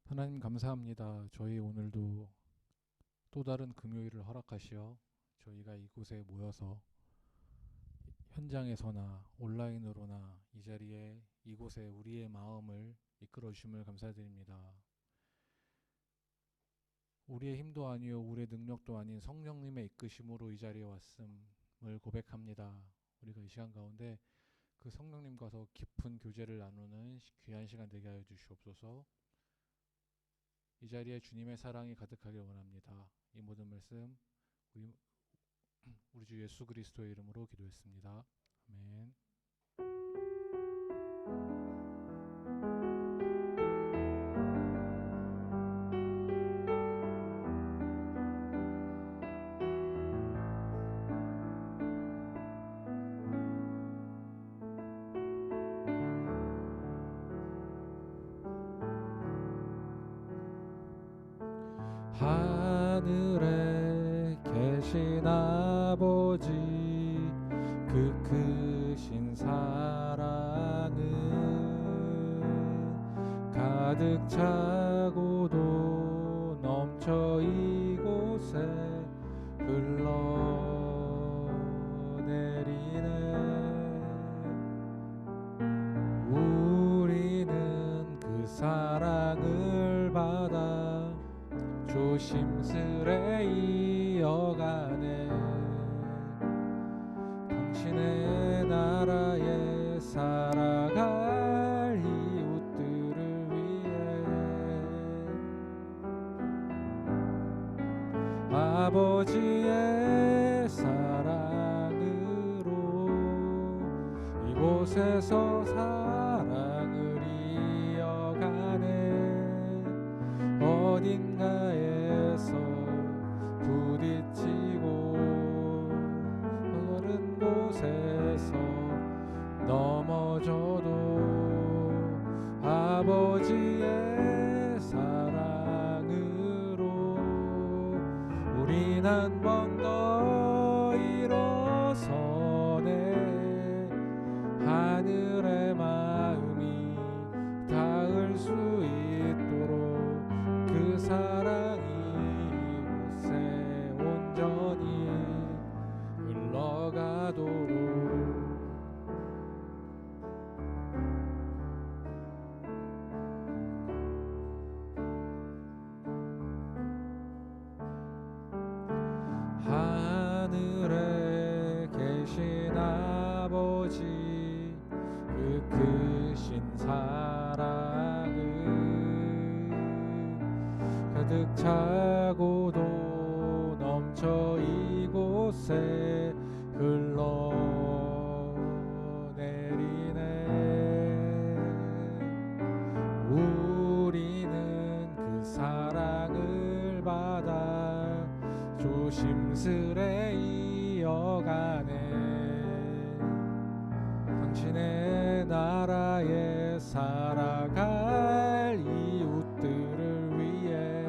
하나님 감사합니다. 저희 오늘도 또 다른 금요일을 허락하시어 저희가 이곳에 모여서 현장에서나 온라인으로나 이 자리에 이곳에 우리의 마음을 이끌어 주심을 감사드립니다. 우리의 힘도 아니요 우리의 능력도 아닌 성령님의 이끄심으로 이 자리에 왔음을 고백합니다. 우리가 이 시간 가운데 그 성령님과 더 깊은 교제를 나누는 귀한 시간 되게 하여 주시옵소서. 이 자리에 주님의 사랑이 가득하길 원합니다. 이 모든 말씀 우리 주 예수 그리스도의 이름으로 기도했습니다. 아멘. 하늘에 계신 아버지 그 크신 사랑은 가득 차고도 넘쳐 이곳에 흘러내리네. 우리는 그 사랑을 받아 조심스레 이어가네. 당신의 나라에 살아갈 이웃들을 위해 아버지의 사랑으로 이곳에서 사랑을 이어가네. 어딘가에서 부딪히고 다른 곳에서 넘어져도 아버지의 사랑으로 우린 한 번 더 일어서네. 하늘의 마음이 닿을 수 있도록 그 사랑이 이곳에 온전히 흘러가도록 하늘에 계신 아버지 그 크신 사랑을 가득 차고도 넘쳐 이곳에 흘러내리네. 우리는 그 사랑을 받아 조심스레 이어가네. 당신의 나라에 살아갈 이웃들을 위해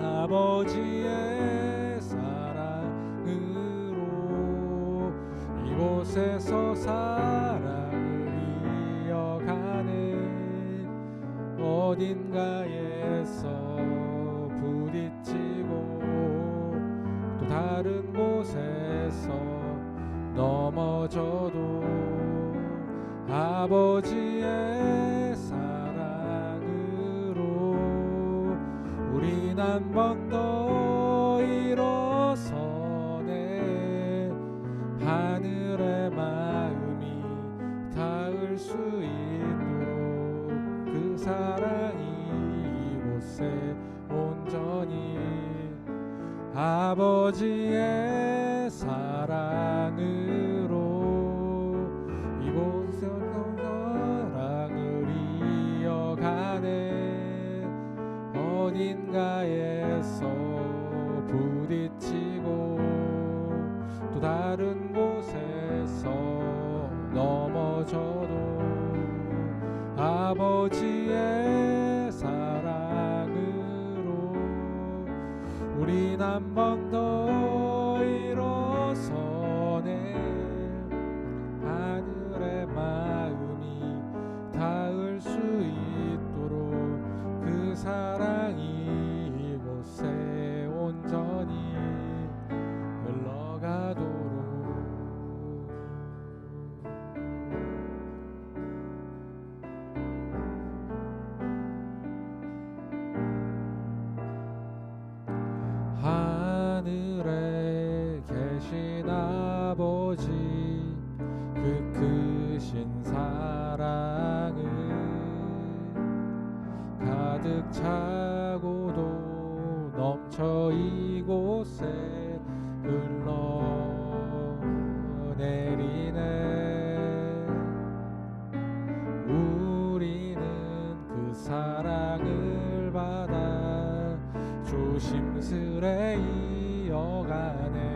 아버지의 사랑으로 이곳에서 사랑을 이어가네. 어딘가에서 부딪히고 또 다른 곳에서 넘어져도 아버지의 사랑으로 우린 한 번 더 일어서네. 하늘의 마음이 닿을 수 있도록 그 사랑이 이곳에 온전히 아버지의 사랑으로 이곳에 사랑을 이어가네. 어딘가에서 부딪히고 또 다른 곳에서 넘어져도 아버지의 사랑으로 우린 한 번 더 일어서네. 하늘의 마음이 다 크신 사랑을 가득 차고도 넘쳐 이곳에 흘러내리네. 우리는 그 사랑을 받아 조심스레 이어가네.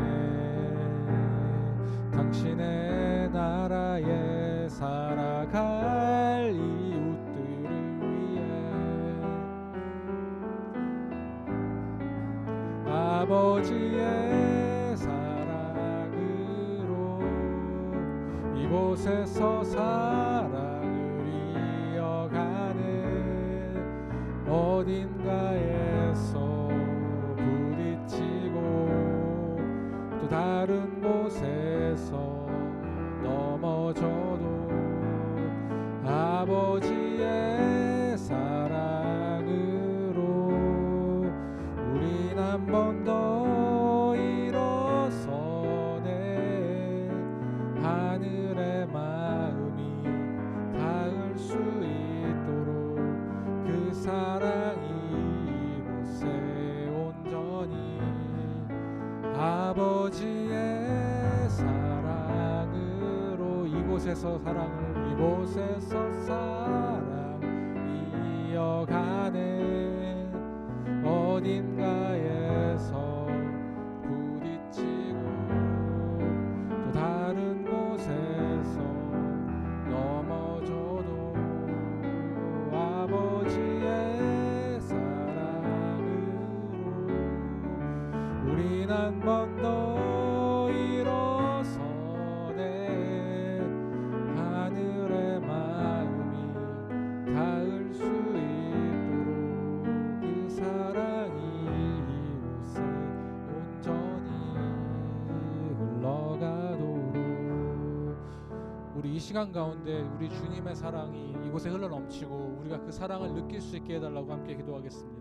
당신의 나라에 살아갈 이웃들을 위해 아버지의 사랑으로 이곳에서 사랑을 이어가네. 어딘가에서 부딪히고 또 다른 곳에서 넘어져도 아버지의 사랑으로 우린 한 번 더 일어서네. 하늘의 마음이 닿을 수 있도록 그 사랑이 이곳에 온전히 아버지의 사랑으로 이곳에서 사랑 이어가네. 어딘가에서 부딪히고 또 다른 곳에서 넘어져도 아버지의 사랑으로 우린 한 번 더 일어서네. 하늘의 마음이 닿을 수 있도록 그 사랑이 이곳에 온전히 흘러가도록 우리 이 시간 가운데 우리 주님의 사랑이 이곳에 흘러넘치고 우리가 그 사랑을 느낄 수 있게 해달라고 함께 기도하겠습니다.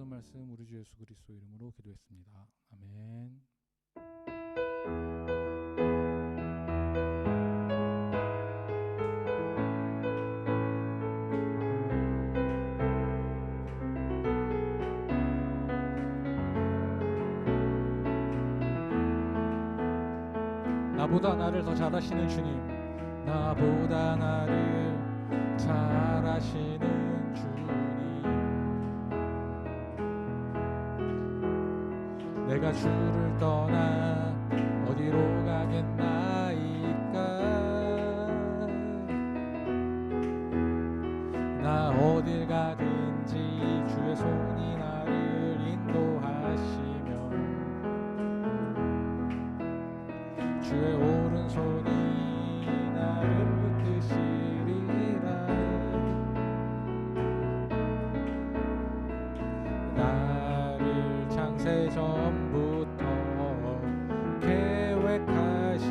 말씀 우리 주 예수 그리스도 이름으로 기도했습니다. 아멘. 나보다 나를 더 잘 아시는 주님, 나보다 나를 잘 아시는 주님, 내가 주를 떠나 어디로 가겠나이까. 나 어딜 가든지 주의 손이 나를 인도하시며 주의 오른손이 나를 붙드시리라. 나를 창세 전부터 계획하신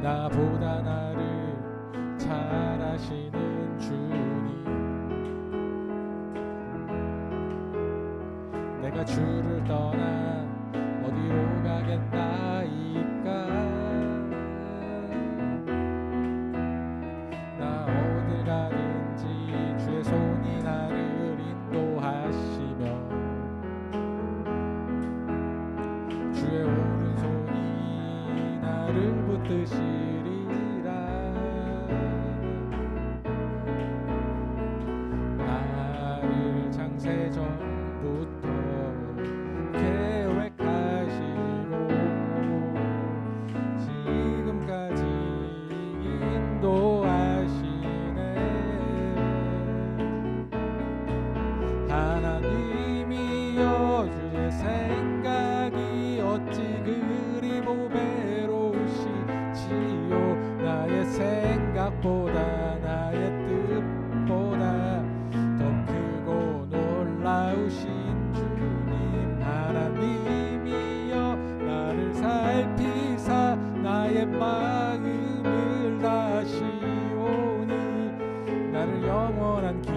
나보다 나를 잘 아시는 주님, 내가 주를 떠나 어디로 가겠나이까. 나 어딜 가든지 주의 손이 나를 인도하시며 주의 오른손이 나를 붙드시리라. 나를 창세 전부터 계획하시고 지금까지 인도하시네. 하나님이여 주의 생각이 어찌 그리 보배로우시지요. 나의 생각보다 나의 뜻보다 더 크고 놀라우신 주님, 하나님이여 나를 살피사 나의 마음을 다시오니 나를 영원한 길로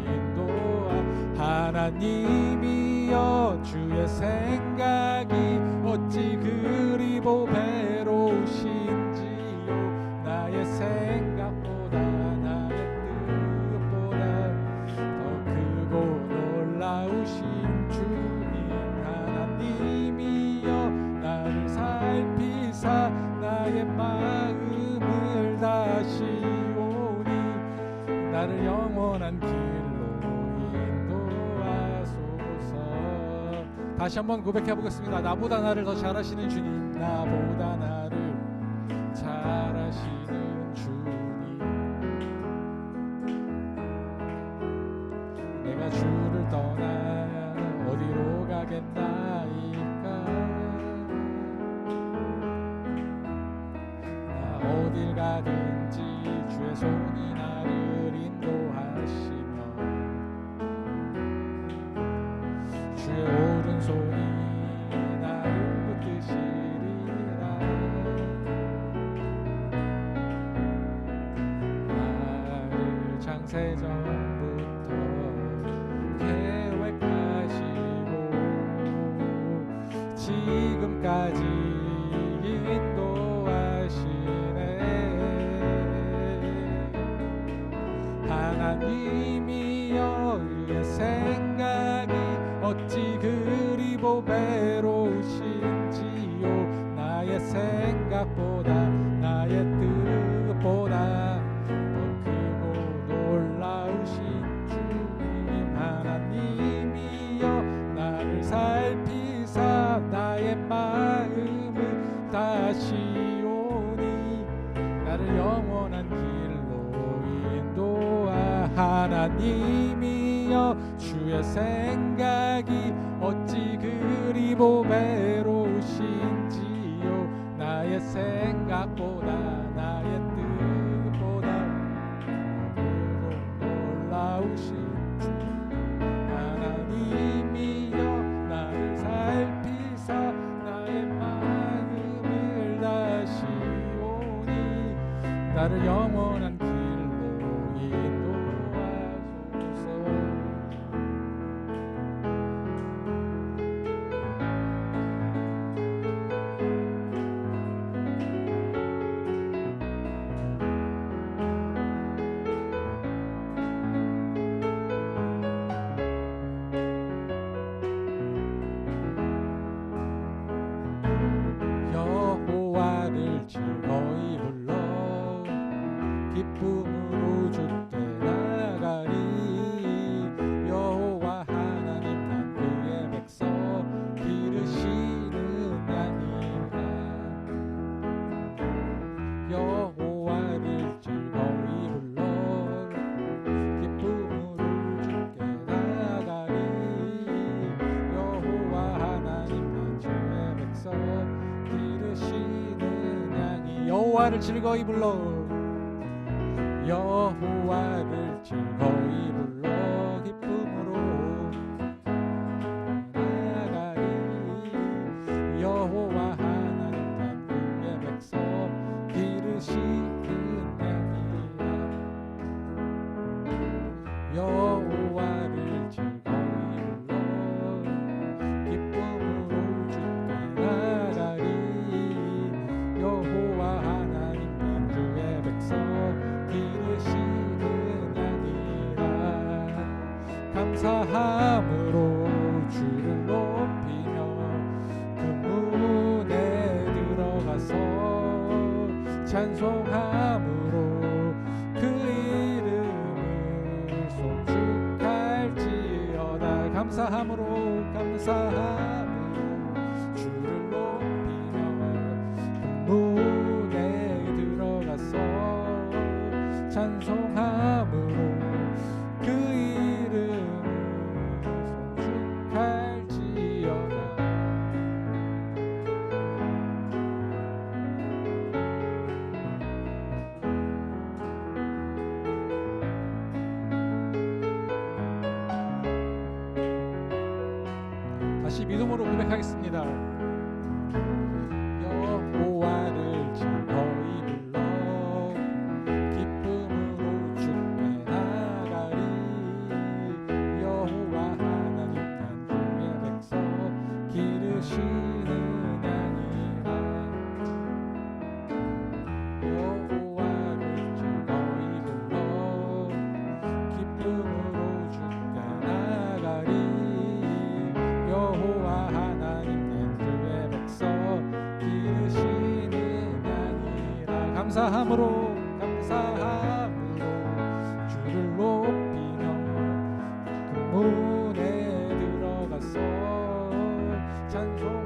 인도하. 하나님이여 주의 생각이 어찌 그리 보배로우신지요. 나의 생각보다 나의 뜻보다 더 크고 놀라우신 주님, 하나님이여 나를 살피사 나의 마음을 다시오니 나를 영원한 길로 인도하소서. 다시 한번 고백해 보겠습니다. 나보다 나를 더 잘 아시는 주님, 나보다 나를 잘 아시는 주님, 내가 주를 떠나 어디로 가겠나이까. 나 어딜 가든지 주의 손이 나를 인도하시며 주의 오른손이 나를 붙드시리라. 나를 창세 전부터 계획하시고 지금까지 인도하시네. 하나님이여 우리의 생각이 어찌 그리 보배로우신지요. 나의 생각보다 나의 뜻보다 더 크고 놀라우신 주님, 하나님이여 나를 살피사 나의 마음을 다시오니 나를 영원한 길로 인도하. 하나님이여 주의 생각이 어찌 그리 보배로우신지요. 나의 생각보다 나의 뜻보다 놀라우신 주, 하나님이여 나를 살피사 나의 마음을 다시오니 나를 영원한 길로 인도하소서. 여호와를 즐거이 불러 기쁨으로 주께 나가리. 여호와 하나님 난 그의 백성 기르시는 양이라. 여호와를 즐거이 불러 기쁨으로 주께 나가리. 여호와 하나님 난 주의 백성 기르시는 양이. 여호와를 즐거이 불러 여호와를 즐거이 불러 기쁨으로 나가리. 여호와 하나님 난 그의 백성 찬송함으로 그 이름을 송축할지어다. 감사함으로 주를 높이며 문에 들어가서 찬송함으로 그 이름을 송축할지어다. 다시 믿음으로 고백하겠습니다. 여호와를 즐거이 불러 기쁨으로 주께 나가리. 여호와 하나님 난 주의 백성 기르시는 양이라. 여호와를 즐거이 불러 기쁨으로 주께 나가리. 여호와 하나님 내 주의 백성 기르시는 양이라. 감사함으로 주를 높이며 그 문에 들어가서 찬송함으로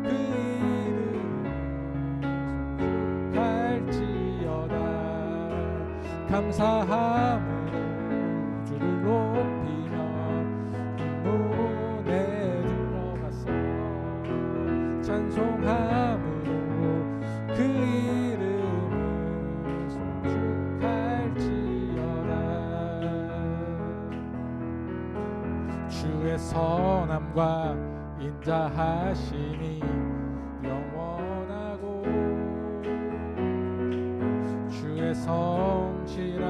그 이름을 송축할지어다. 감사함으로 주를 높이며 문에 들어가서 찬송함으로 그 이름을 송축할지어다. 주의 선함과 인자하심이 영원하고 주의 성실하심이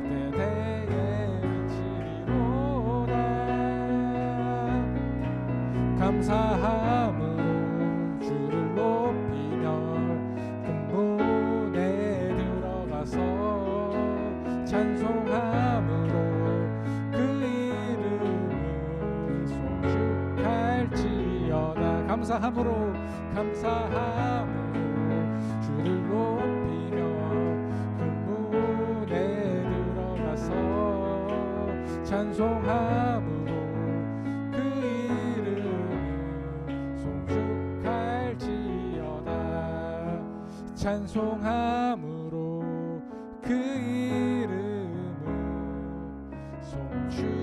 대대에 미치리로다. 감사함으로 주를 높이며 그 문에 들어가서 찬송함으로 그 이름을 송축할지어다. 감사함으로 주를 높이며 그 문에 들어가서 찬송함으로 그 이름을 송축할지어다. 찬송함으로 그 이름을 송축할지어다.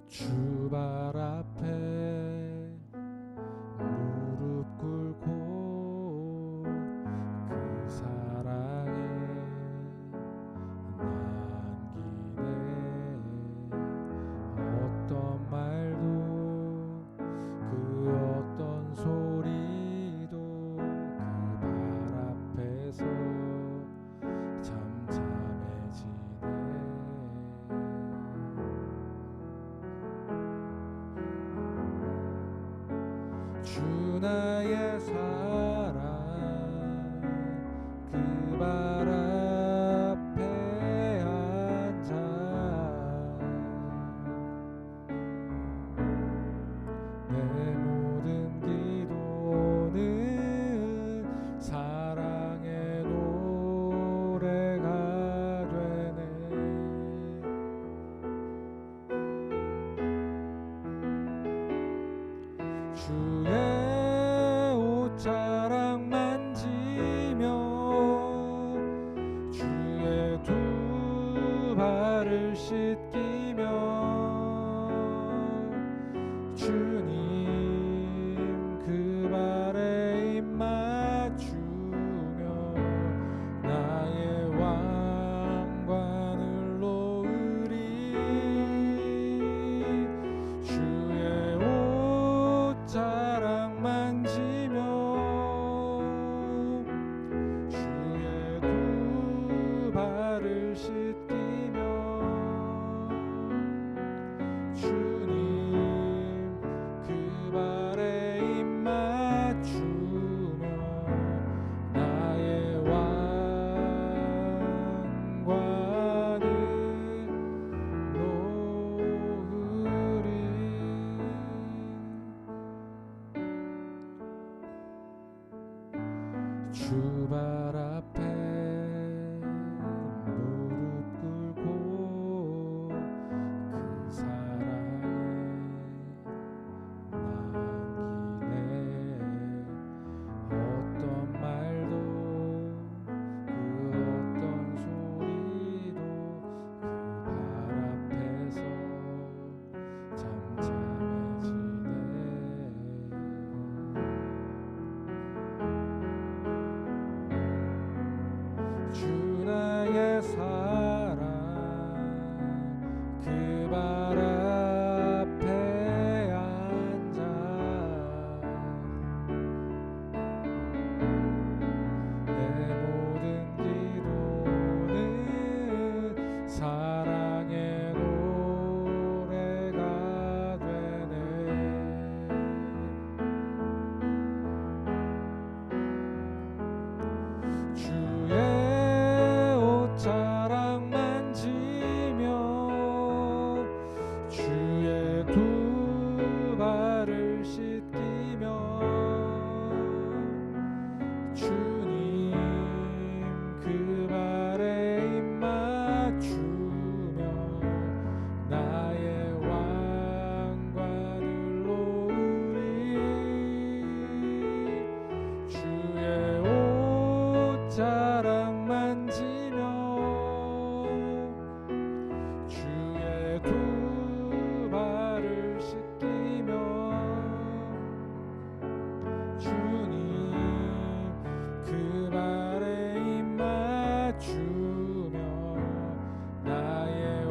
주발 앞에 무릎 꿇고 그 사랑에 남기네. 어떤 말도 그 어떤 소리도 그 발 앞에서 잠잠해지네. 주 나의 사랑 그 발 앞에 앉아 내 모든 기도는 사랑의 노래가 되네. 주의 옷자락 만지며 주의 두 발을 씻기며 주님 그 발에 입 맞추며 나의 왕관을 놓으리. 주의 옷자락 주 발 앞에 무릎 꿇고 그 사랑에 남기네. 어떤 말도 그 어떤 소리도 그 발 앞에서 잠잠해지네. 주 나의 사랑 그 발 앞에 앉아 내 모든 기도는 사랑의 노래가 되네. 주의 옷자락 만지며 주의 두 발을 씻기며 주님 그 발에 입 맞추며 나의 왕관을 놓으리. 주의 옷자락 만지며 주의 두 발을 씻기며 주님 그 발에 입 맞추며 나의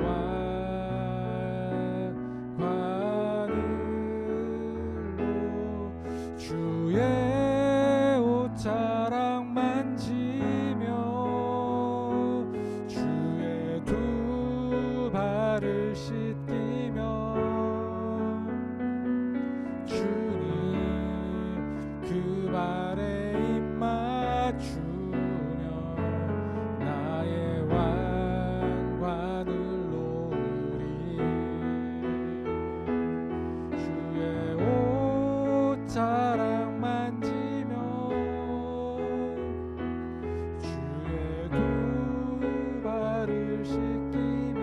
왕관을 놓. 주의 옷자락 만지며 주의 두 발을 씻기며 주님 그 발에 입 맞추며 나의 왕관을 놓으리. 주의 옷자락 만지며 주의 두 발을 씻기며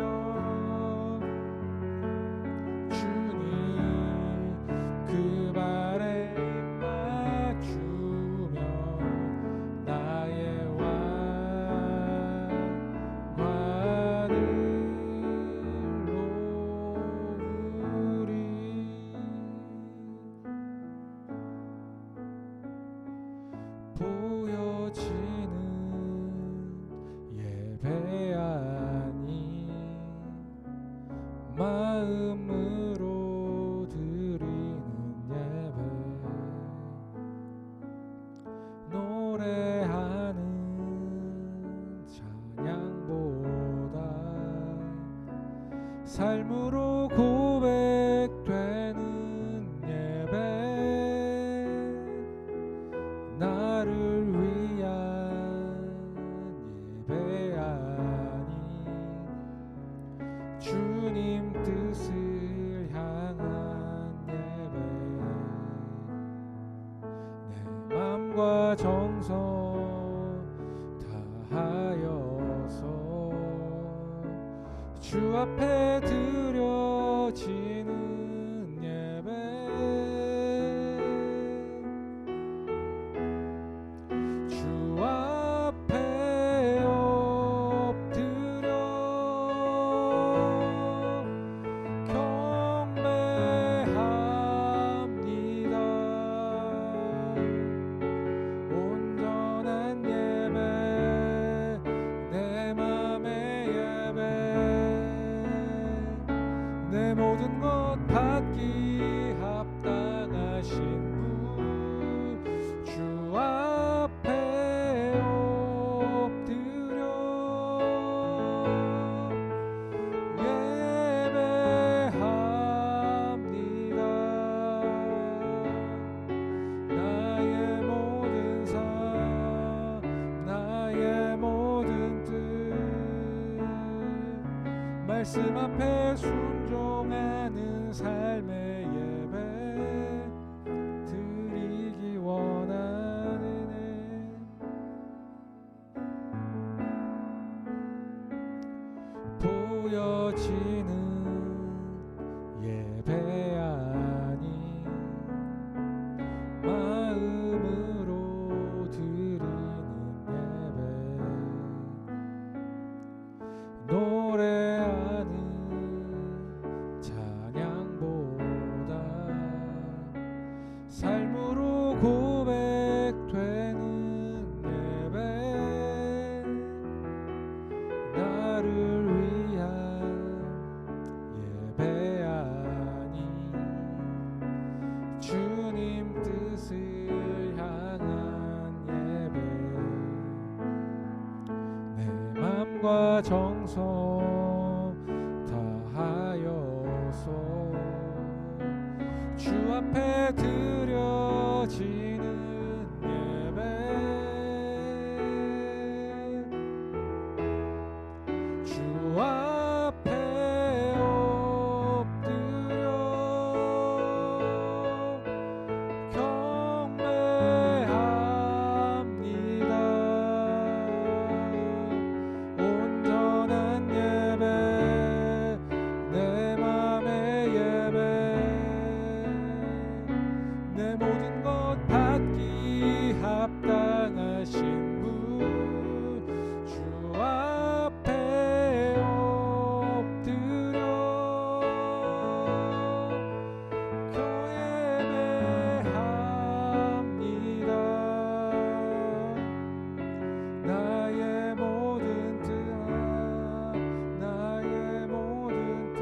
주님 그 발에 입 맞추며 나의 왕관을 놓으리. 보여지는 예배 아니 마음으로 드리는 예배 노래하는 찬양보다 삶으로 고백되는 예배 나를 위한 예배 아니 주님 뜻을 향한 예배 내 맘과 정성 다하여서 주 앞에 드려지는 예배 주 앞에 엎드려 경배합니다. 온전한 예배 내 맘의 예배 내 모든 것 받기 합당하신 분 주 앞에 엎드려 예배합니다. 나의 모든 삶 나의 모든 뜻 말씀 앞에 순종하는 삶의 예배 드리기 원하는 마음과 정성 다하여서 주 앞에 드려지는 예배, 주 앞에 엎드려 경배합니다. 온전한 예배, 내 맘의 예배, 내 모든 것 받기 합당하신 분, 주 앞에 엎드려 예배합니다. 나의 모든 뜻, 나의 모든 뜻,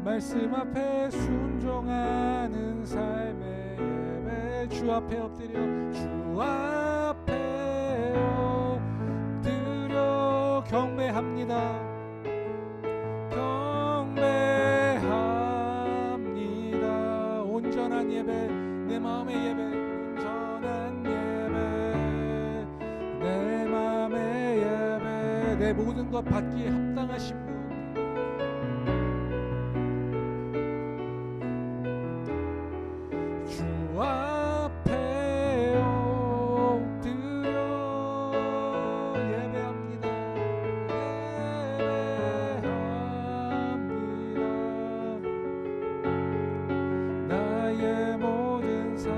말씀 앞에 순종하는 삶의 예배, 주 앞에 엎드려, 주 앞에 엎드려 경배합니다. 경배합니다. 온전한 예배, 내 마음의 예배, 온전한 예배, 내 마음의 예배, 내 모든 것 받기에 합당하신 분, 주 앞에 엎드려 예배합니다. 예배합니다. 나의 모든 삶,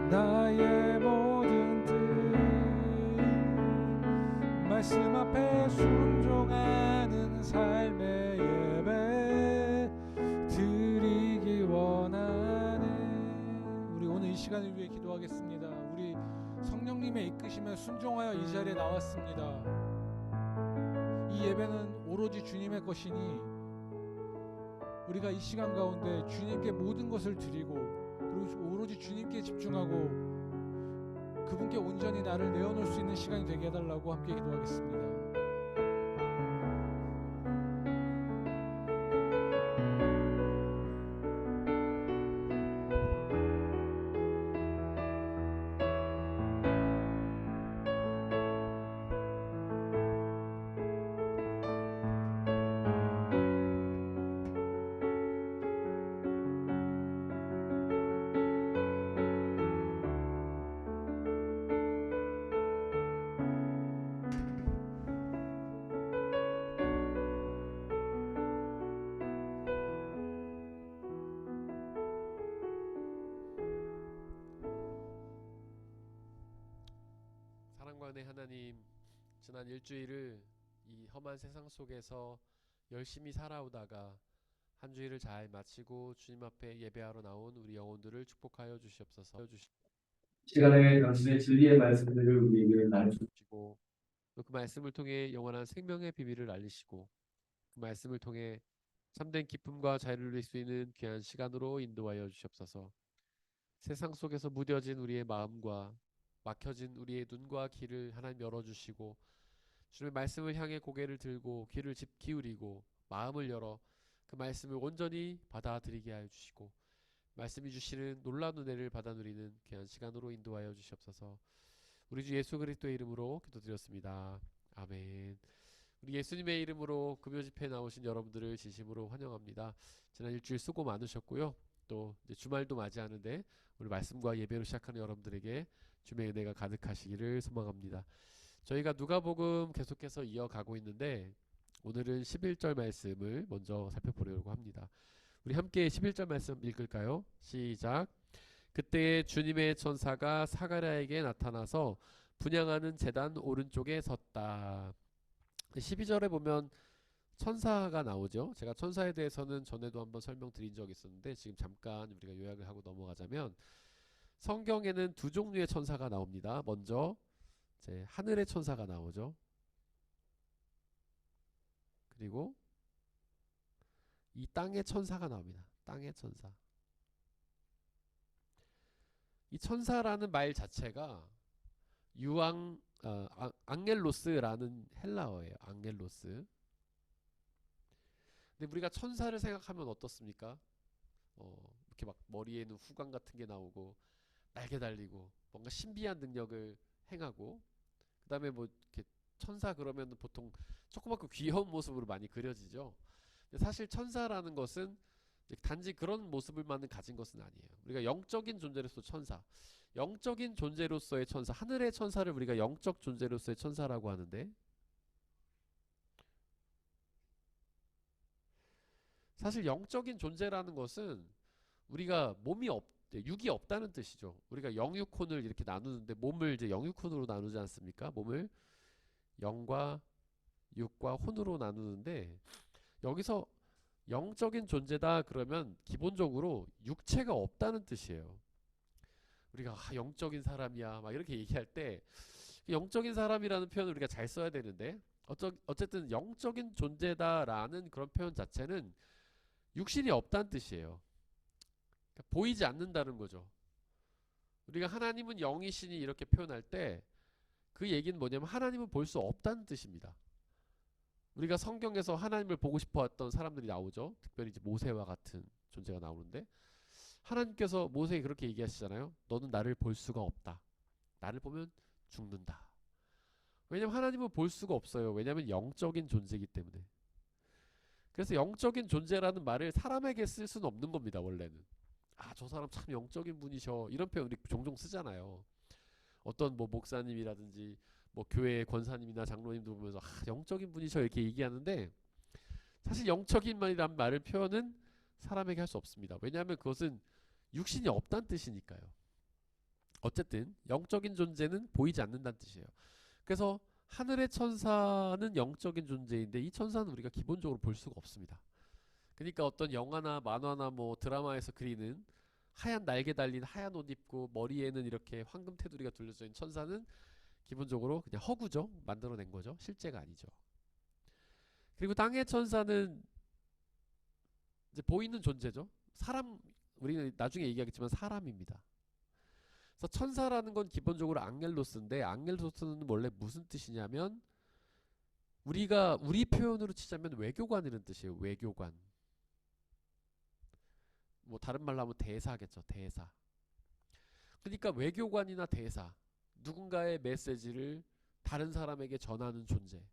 나의 모든 뜻, 말씀 앞에 순종하는 삶의 예배 드리기 원하는, 우리 오늘 이 시간을 위해 기도하겠습니다. 우리 성령님의 이끄심에 순종하여 이 자리에 나왔습니다. 이 예배는 오로지 주님의 것이니 우리가 이 시간 가운데 주님께 모든 것을 드리고, 그리고 오로지 주님께 집중하고 그분께 온전히 나를 내어놓을 수 있는 시간이 되게 해달라고 함께 기도하겠습니다. 사랑과 은혜 하나님, 지난 일주일을 이 험한 세상 속에서 열심히 살아오다가 한 주일을 잘 마치고 주님 앞에 예배하러 나온 우리 영혼들을 축복하여 주시옵소서. 시간에 당신의 진리의 말씀들을 우리에게 주시고, 또 그 말씀을 통해 영원한 생명의 비밀을 알리시고, 그 말씀을 통해 참된 기쁨과 자유를 누릴 수 있는 귀한 시간으로 인도하여 주시옵소서. 세상 속에서 무뎌진 우리의 마음과 막혀진 우리의 눈과 귀를 하나님 열어주시고, 주님의 말씀을 향해 고개를 들고 귀를 기울이고 마음을 열어 그 말씀을 온전히 받아들이게 하여 주시고, 말씀이 주시는 놀라운 은혜를 받아 누리는 귀한 시간으로 인도하여 주시옵소서. 우리 주 예수 그리스도의 이름으로 기도드렸습니다. 아멘. 우리 예수님의 이름으로 금요 집회에 나오신 여러분들을 진심으로 환영합니다. 지난 일주일 수고 많으셨고요. 또 이제 주말도 맞이하는데 우리 말씀과 예배로 시작하는 여러분들에게 주님의 은혜가 가득하시기를 소망합니다. 저희가 누가복음 계속해서 이어가고 있는데 오늘은 11절 말씀을 먼저 살펴보려고 합니다. 우리 함께 11절 말씀 읽을까요? 시작. 그때 주님의 천사가 사가랴에게 나타나서 분향하는 제단 오른쪽에 섰다. 12절에 보면 천사가 나오죠. 제가 천사에 대해서는 전에도 한번 설명드린 적이 있었는데 지금 잠깐 우리가 요약을 하고 넘어가자면, 성경에는 두 종류의 천사가 나옵니다. 먼저 이제 하늘의 천사가 나오죠. 그리고 이 땅의 천사가 나옵니다. 땅의 천사. 이 천사라는 말 자체가 앙겔로스라는 헬라어예요. 앙겔로스. 근데 우리가 천사를 생각하면 어떻습니까? 이렇게 막 머리에는 후광 같은 게 나오고 날개 달리고 뭔가 신비한 능력을 행하고 그다음에 뭐 이렇게 천사 그러면 보통 조그맣고 귀여운 모습으로 많이 그려지죠. 근데 사실 천사라는 것은 단지 그런 모습을만 가진 것은 아니에요. 우리가 영적인 존재로서 천사, 영적인 존재로서의 천사, 하늘의 천사를 우리가 영적 존재로서의 천사라고 하는데 사실 영적인 존재라는 것은 우리가 육이 없다는 뜻이죠. 우리가 영육혼을 이렇게 나누는데 몸을 이제 영육혼으로 나누지 않습니까? 몸을 영과 육과 혼으로 나누는데 여기서 영적인 존재다 그러면 기본적으로 육체가 없다는 뜻이에요. 우리가 영적인 사람이야 막 이렇게 얘기할 때 영적인 사람이라는 표현을 우리가 잘 써야 되는데 어쨌든 영적인 존재다라는 그런 표현 자체는 육신이 없다는 뜻이에요. 그러니까 보이지 않는다는 거죠. 우리가 하나님은 영이시니 이렇게 표현할 때 그 얘기는 뭐냐면 하나님은 볼 수 없다는 뜻입니다. 우리가 성경에서 하나님을 보고 싶어 했던 사람들이 나오죠. 특별히 이제 모세와 같은 존재가 나오는데 하나님께서 모세에게 그렇게 얘기하시잖아요. 너는 나를 볼 수가 없다. 나를 보면 죽는다. 왜냐면 하나님은 볼 수가 없어요. 왜냐면 영적인 존재이기 때문에. 그래서 영적인 존재라는 말을 사람에게 쓸 수는 없는 겁니다. 원래는. 저 사람 참 영적인 분이셔. 이런 표현 우리 종종 쓰잖아요. 어떤 뭐 목사님이라든지 뭐 교회 권사님이나 장로님들 보면서 영적인 분이셔 이렇게 얘기하는데 사실 영적인만이란 말을 표현은 사람에게 할 수 없습니다. 왜냐하면 그것은 육신이 없다는 뜻이니까요. 어쨌든 영적인 존재는 보이지 않는다는 뜻이에요. 그래서 하늘의 천사는 영적인 존재인데 이 천사는 우리가 기본적으로 볼 수가 없습니다. 그러니까 어떤 영화나 만화나 뭐 드라마에서 그리는 하얀 날개 달린 하얀 옷 입고 머리에는 이렇게 황금 테두리가 둘러져 있는 천사는 기본적으로 그냥 허구죠. 만들어낸 거죠. 실제가 아니죠. 그리고 땅의 천사는 이제 보이는 존재죠. 우리는 나중에 얘기하겠지만 사람입니다. 그래서 천사라는 건 기본적으로 앙겔로스인데 앙겔로스는 원래 무슨 뜻이냐면 우리 표현으로 치자면 외교관이라는 뜻이에요. 외교관. 뭐 다른 말로 하면 대사겠죠. 대사. 그러니까 외교관이나 대사, 누군가의 메시지를 다른 사람에게 전하는 존재.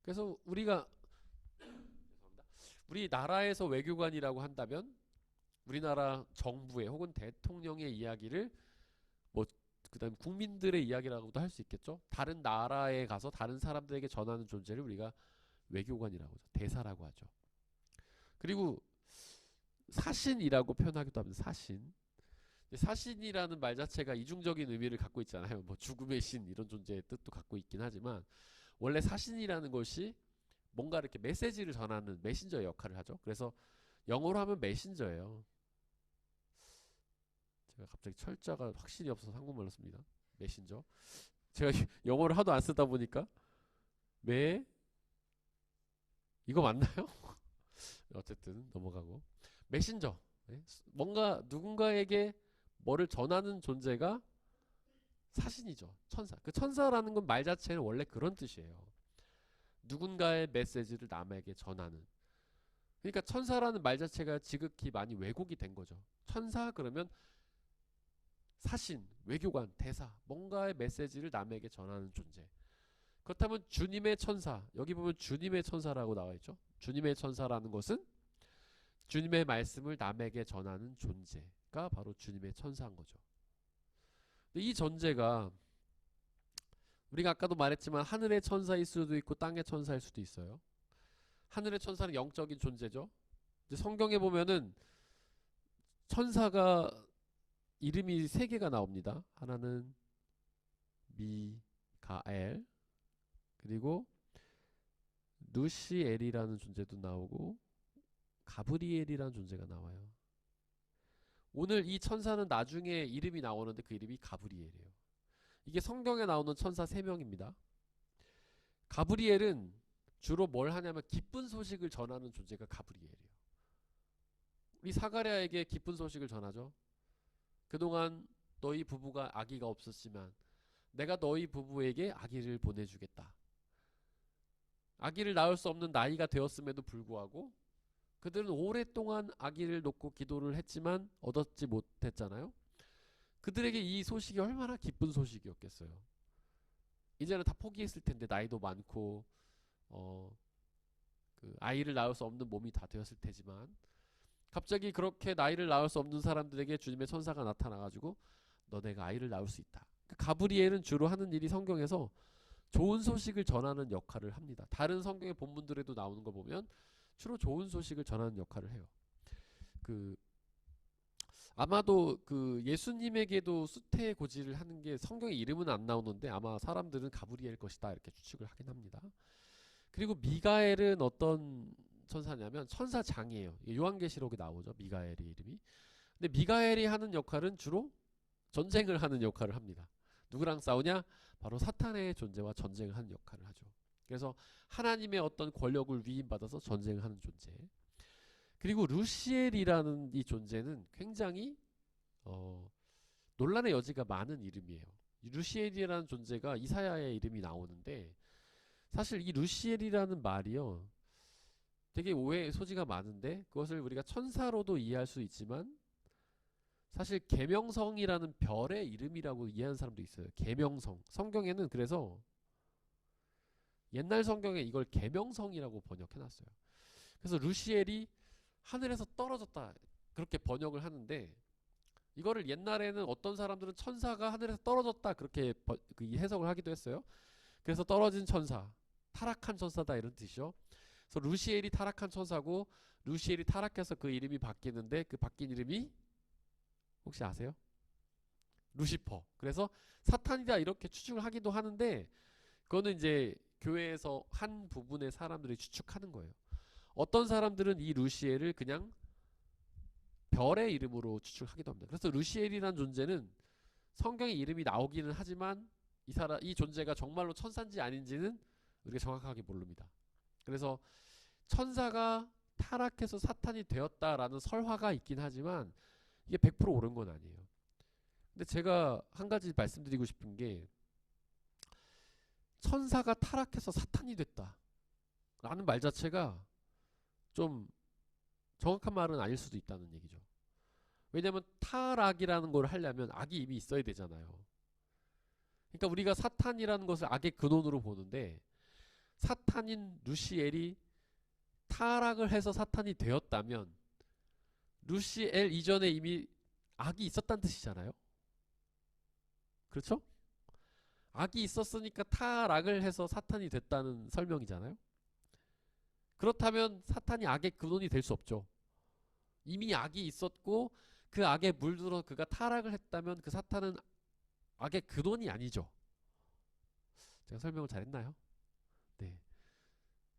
그래서 우리 나라에서 외교관이라고 한다면 우리나라 정부의 혹은 대통령의 이야기를 뭐 그다음 국민들의 이야기라고도 할 수 있겠죠. 다른 나라에 가서 다른 사람들에게 전하는 존재를 우리가 외교관이라고 하죠. 대사라고 하죠. 그리고 사신이라고 표현하기도 합니다. 사신. 사신이라는 말 자체가 이중적인 의미를 갖고 있잖아요. 뭐 죽음의 신 이런 존재의 뜻도 갖고 있긴 하지만 원래 사신이라는 것이 뭔가 이렇게 메시지를 전하는 메신저의 역할을 하죠. 그래서 영어로 하면 메신저예요. 제가 갑자기 철자가 확실히 없어서 한국말로 씁니다. 메신저. 제가 영어를 하도 안 쓰다 보니까 이거 맞나요? 어쨌든 넘어가고 메신저. 뭔가 누군가에게 뭐를 전하는 존재가 사신이죠. 천사. 그 천사라는 건 말 자체는 원래 그런 뜻이에요. 누군가의 메시지를 남에게 전하는. 그러니까 천사라는 말 자체가 지극히 많이 왜곡이 된 거죠. 천사 그러면 사신, 외교관, 대사, 뭔가의 메시지를 남에게 전하는 존재. 그렇다면 주님의 천사, 여기 보면 주님의 천사라고 나와 있죠. 주님의 천사라는 것은 주님의 말씀을 남에게 전하는 존재가 바로 주님의 천사인 거죠. 근데 이 존재가 우리가 아까도 말했지만 하늘의 천사일 수도 있고 땅의 천사일 수도 있어요. 하늘의 천사는 영적인 존재죠. 이제 성경에 보면은 천사가 이름이 3개가 나옵니다. 하나는 미가엘, 그리고 누시엘이라는 존재도 나오고 가브리엘이라는 존재가 나와요. 오늘 이 천사는 나중에 이름이 나오는데 그 이름이 가브리엘이에요. 이게 성경에 나오는 천사 3명입니다. 가브리엘은 주로 뭘 하냐면 기쁜 소식을 전하는 존재가 가브리엘이에요. 우리 사가랴에게 기쁜 소식을 전하죠. 그동안 너희 부부가 아기가 없었지만 내가 너희 부부에게 아기를 보내주겠다. 아기를 낳을 수 없는 나이가 되었음에도 불구하고 그들은 오랫동안 아기를 놓고 기도를 했지만 얻었지 못했잖아요. 그들에게 이 소식이 얼마나 기쁜 소식이었겠어요. 이제는 다 포기했을 텐데, 나이도 많고 그 아이를 낳을 수 없는 몸이 다 되었을 테지만, 갑자기 그렇게 나이를 낳을 수 없는 사람들에게 주님의 천사가 나타나가지고 너네가 아이를 낳을 수 있다. 가브리엘은 주로 하는 일이 성경에서 좋은 소식을 전하는 역할을 합니다. 다른 성경의 본문들에도 나오는 거 보면 주로 좋은 소식을 전하는 역할을 해요. 아마도 예수님에게도 수태고지를 하는 게 성경에 이름은 안 나오는데 아마 사람들은 가브리엘 것이다 이렇게 추측을 하긴 합니다. 그리고 미가엘은 어떤 천사냐면 천사장이에요. 요한계시록에 나오죠, 미가엘의 이름이. 근데 미가엘이 하는 역할은 주로 전쟁을 하는 역할을 합니다. 누구랑 싸우냐? 바로 사탄의 존재와 전쟁을 하는 역할을 하죠. 그래서 하나님의 어떤 권력을 위임받아서 전쟁을 하는 존재. 그리고 루시엘이라는 이 존재는 굉장히 논란의 여지가 많은 이름이에요. 루시엘이라는 존재가 이사야의 이름이 나오는데, 사실 이 루시엘이라는 말이요, 되게 오해의 소지가 많은데 그것을 우리가 천사로도 이해할 수 있지만 사실 계명성이라는 별의 이름이라고 이해하는 사람도 있어요. 계명성. 성경에는 그래서 옛날 성경에 이걸 계명성이라고 번역해놨어요. 그래서 루시엘이 하늘에서 떨어졌다 그렇게 번역을 하는데, 이거를 옛날에는 어떤 사람들은 천사가 하늘에서 떨어졌다 그렇게 해석을 하기도 했어요. 그래서 떨어진 천사, 타락한 천사다 이런 뜻이죠. 그래서 루시엘이 타락한 천사고, 루시엘이 타락해서 그 이름이 바뀌는데 그 바뀐 이름이 혹시 아세요? 루시퍼. 그래서 사탄이다 이렇게 추측을 하기도 하는데, 그거는 이제 교회에서 한 부분의 사람들이 추측하는 거예요. 어떤 사람들은 이 루시엘을 그냥 별의 이름으로 추측하기도 합니다. 그래서 루시엘이라는 존재는 성경에 이름이 나오기는 하지만 이 존재가 정말로 천사인지 아닌지는 우리가 정확하게 모릅니다. 그래서 천사가 타락해서 사탄이 되었다라는 설화가 있긴 하지만 이게 100% 옳은 건 아니에요. 근데 제가 한 가지 말씀드리고 싶은 게, 천사가 타락해서 사탄이 됐다 라는 말 자체가 좀 정확한 말은 아닐 수도 있다는 얘기죠. 왜냐면 타락이라는 걸 하려면 악이 이미 있어야 되잖아요. 그러니까 우리가 사탄이라는 것을 악의 근원으로 보는데, 사탄인 루시엘이 타락을 해서 사탄이 되었다면 루시엘 이전에 이미 악이 있었다는 뜻이잖아요. 그렇죠? 악이 있었으니까 타락을 해서 사탄이 됐다는 설명이잖아요. 그렇다면 사탄이 악의 근원이 될 수 없죠. 이미 악이 있었고 그 악에 물들어 그가 타락을 했다면 그 사탄은 악의 근원이 아니죠. 제가 설명을 잘했나요? 네.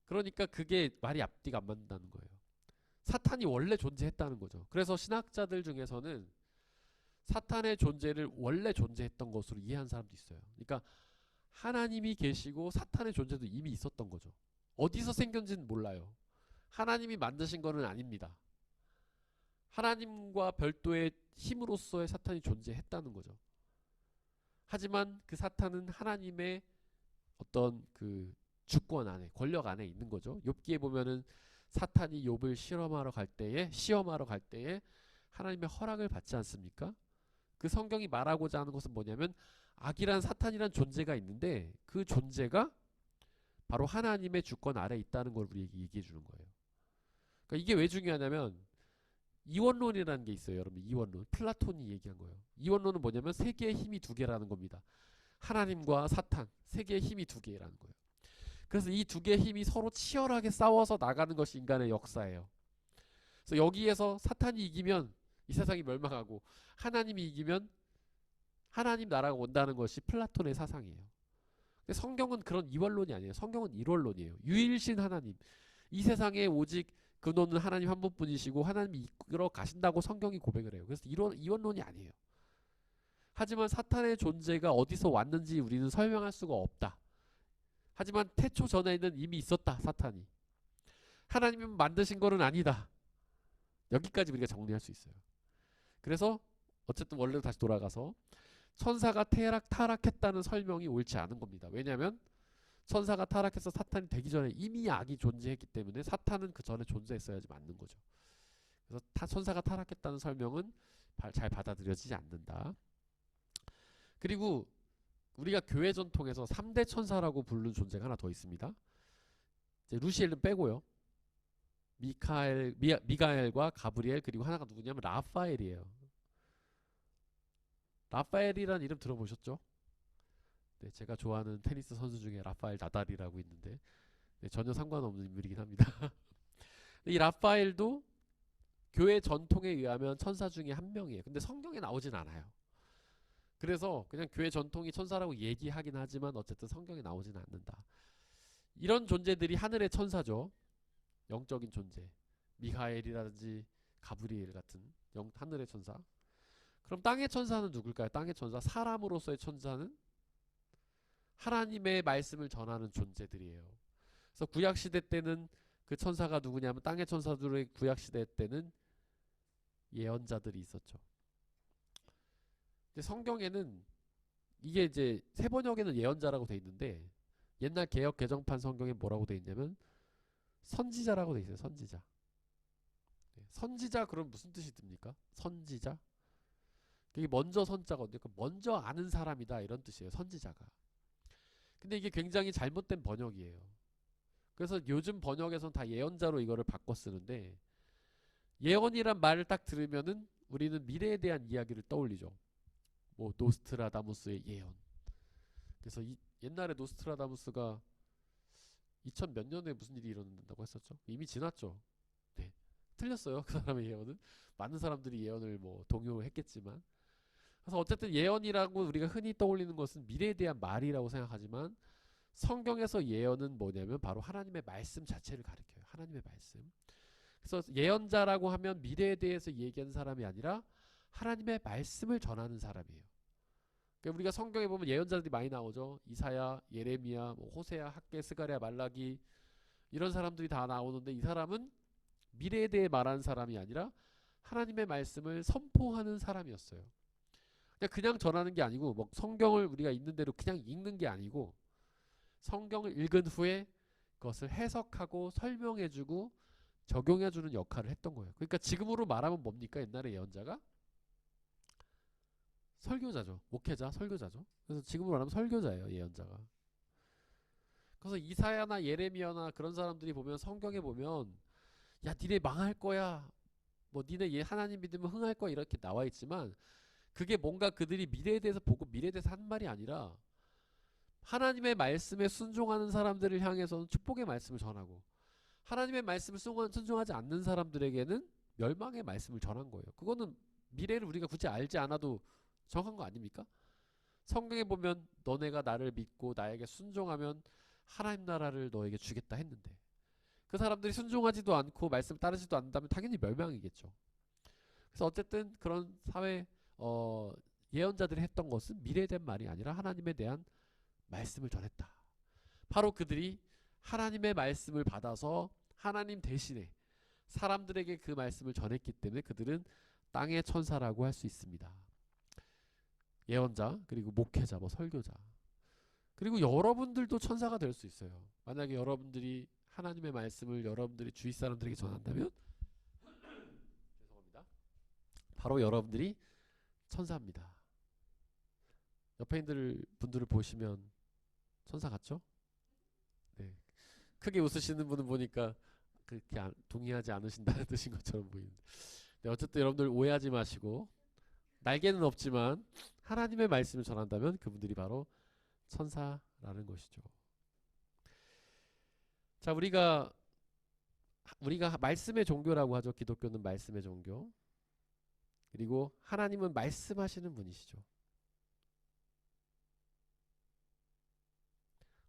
그러니까 그게 말이 앞뒤가 안 맞는다는 거예요. 사탄이 원래 존재했다는 거죠. 그래서 신학자들 중에서는 사탄의 존재를 원래 존재했던 것으로 이해한 사람도 있어요. 그러니까 하나님이 계시고 사탄의 존재도 이미 있었던 거죠. 어디서 생겼는지는 몰라요. 하나님이 만드신 거는 아닙니다. 하나님과 별도의 힘으로서의 사탄이 존재했다는 거죠. 하지만 그 사탄은 하나님의 어떤 그 주권 안에, 권력 안에 있는 거죠. 욥기에 보면은 사탄이 욥을 시험하러 갈 때에 하나님의 허락을 받지 않습니까? 그 성경이 말하고자 하는 것은 뭐냐면, 악이란 사탄이란 존재가 있는데 그 존재가 바로 하나님의 주권 아래 있다는 걸 우리에게 얘기해 주는 거예요. 그러니까 이게 왜 중요하냐면, 이원론이라는 게 있어요. 여러분, 이원론. 플라톤이 얘기한 거예요. 이원론은 뭐냐면 세계의 힘이 두 개라는 겁니다. 하나님과 사탄, 세계의 힘이 두 개라는 거예요. 그래서 이 두 개의 힘이 서로 치열하게 싸워서 나가는 것이 인간의 역사예요. 그래서 여기에서 사탄이 이기면 이 세상이 멸망하고, 하나님이 이기면 하나님 나라가 온다는 것이 플라톤의 사상이에요. 근데 성경은 그런 이원론이 아니에요. 성경은 일원론이에요. 유일신 하나님, 이 세상에 오직 근원은 하나님 한 분뿐이시고 하나님이 이끌어 가신다고 성경이 고백을 해요. 그래서 이원론이 아니에요. 하지만 사탄의 존재가 어디서 왔는지 우리는 설명할 수가 없다. 하지만 태초 전에는 이미 있었다, 사탄이. 하나님이 만드신 거는 아니다. 여기까지 우리가 정리할 수 있어요. 그래서 어쨌든 원래로 다시 돌아가서, 천사가 타락했다는 설명이 옳지 않은 겁니다. 왜냐하면 천사가 타락해서 사탄이 되기 전에 이미 악이 존재했기 때문에 사탄은 그 전에 존재했어야지 맞는 거죠. 그래서 천사가 타락했다는 설명은 잘 받아들여지지 않는다. 그리고 우리가 교회 전통에서 3대 천사라고 부르는 존재가 하나 더 있습니다. 이제 루시엘은 빼고요. 미가엘과 가브리엘, 그리고 하나가 누구냐면 라파엘이에요. 라파엘이라는 이름 들어보셨죠? 네, 제가 좋아하는 테니스 선수 중에 라파엘 나달이라고 있는데 네, 전혀 상관없는 인물이긴 합니다. 이 라파엘도 교회 전통에 의하면 천사 중에 한 명이에요. 근데 성경에 나오진 않아요. 그래서 그냥 교회 전통이 천사라고 얘기하긴 하지만 어쨌든 성경에 나오진 않는다. 이런 존재들이 하늘의 천사죠. 영적인 존재. 미하엘이라든지 가브리엘 같은 하늘의 천사. 그럼 땅의 천사는 누굴까요? 땅의 천사, 사람으로서의 천사는 하나님의 말씀을 전하는 존재들이에요. 그래서 구약시대 때는 그 천사가 누구냐면 땅의 천사들의 구약시대 때는 예언자들이 있었죠. 성경에는 이게 이제 세번역에는 예언자라고 돼 있는데 옛날 개역 개정판 성경에 뭐라고 돼 있냐면 선지자라고 돼 있어요. 선지자. 선지자 그럼 무슨 뜻이 듭니까? 선지자? 그게 먼저 선자거든요. 먼저 아는 사람이다 이런 뜻이에요. 선지자가. 근데 이게 굉장히 잘못된 번역이에요. 그래서 요즘 번역에서는 다 예언자로 이거를 바꿔 쓰는데 예언이란 말을 딱 들으면은 우리는 미래에 대한 이야기를 떠올리죠. 뭐 노스트라다무스의 예언. 그래서 옛날에 노스트라다무스가 2000 몇 년에 무슨 일이 일어난다고 했었죠? 이미 지났죠. 네. 틀렸어요. 그 사람의 예언은. 많은 사람들이 예언을 뭐 동요했겠지만. 그래서 어쨌든 예언이라고 우리가 흔히 떠올리는 것은 미래에 대한 말이라고 생각하지만 성경에서 예언은 뭐냐면 바로 하나님의 말씀 자체를 가리켜요. 하나님의 말씀. 그래서 예언자라고 하면 미래에 대해서 얘기하는 사람이 아니라 하나님의 말씀을 전하는 사람이에요. 그러니까 우리가 성경에 보면 예언자들이 많이 나오죠. 이사야, 예레미야, 뭐 호세야, 학개, 스가랴, 말라기 이런 사람들이 다 나오는데 이 사람은 미래에 대해 말하는 사람이 아니라 하나님의 말씀을 선포하는 사람이었어요. 그냥 전하는 게 아니고 뭐 성경을 우리가 있는 대로 그냥 읽는 게 아니고 성경을 읽은 후에 그것을 해석하고 설명해주고 적용해주는 역할을 했던 거예요. 그러니까 지금으로 말하면 뭡니까? 옛날에 예언자가? 설교자죠. 목회자, 설교자죠. 그래서 지금으로 말하면 설교자예요. 예언자가. 그래서 이사야나 예레미야나 그런 사람들이 보면 성경에 보면 야 니네 망할 거야. 뭐 니네 하나님 믿으면 흥할 거야 이렇게 나와 있지만 그게 뭔가 그들이 미래에 대해서 보고 미래에 대해서 한 말이 아니라 하나님의 말씀에 순종하는 사람들을 향해서는 축복의 말씀을 전하고 하나님의 말씀을 순종하지 않는 사람들에게는 멸망의 말씀을 전한 거예요. 그거는 미래를 우리가 굳이 알지 않아도 정한 거 아닙니까? 성경에 보면 너네가 나를 믿고 나에게 순종하면 하나님 나라를 너에게 주겠다 했는데 그 사람들이 순종하지도 않고 말씀 따르지도 않는다면 당연히 멸망이겠죠. 그래서 어쨌든 그런 사회 예언자들이 했던 것은 미래에 대한 말이 아니라 하나님에 대한 말씀을 전했다. 바로 그들이 하나님의 말씀을 받아서 하나님 대신에 사람들에게 그 말씀을 전했기 때문에 그들은 땅의 천사라고 할 수 있습니다. 예언자 그리고 목회자 뭐 설교자 그리고 여러분들도 천사가 될 수 있어요. 만약에 여러분들이 하나님의 말씀을 여러분들이 주위 사람들에게 전한다면 죄송합니다. 바로 여러분들이 천사입니다. 옆에 있는 분들을 보시면 천사 같죠? 네. 크게 웃으시는 분은 보니까 그렇게 동의하지 않으신다는 뜻인 것처럼 보이는데 네, 어쨌든 여러분들 오해하지 마시고 날개는 없지만 하나님의 말씀을 전한다면 그분들이 바로 천사라는 것이죠. 자, 우리가 말씀의 종교라고 하죠. 기독교는 말씀의 종교. 그리고 하나님은 말씀하시는 분이시죠.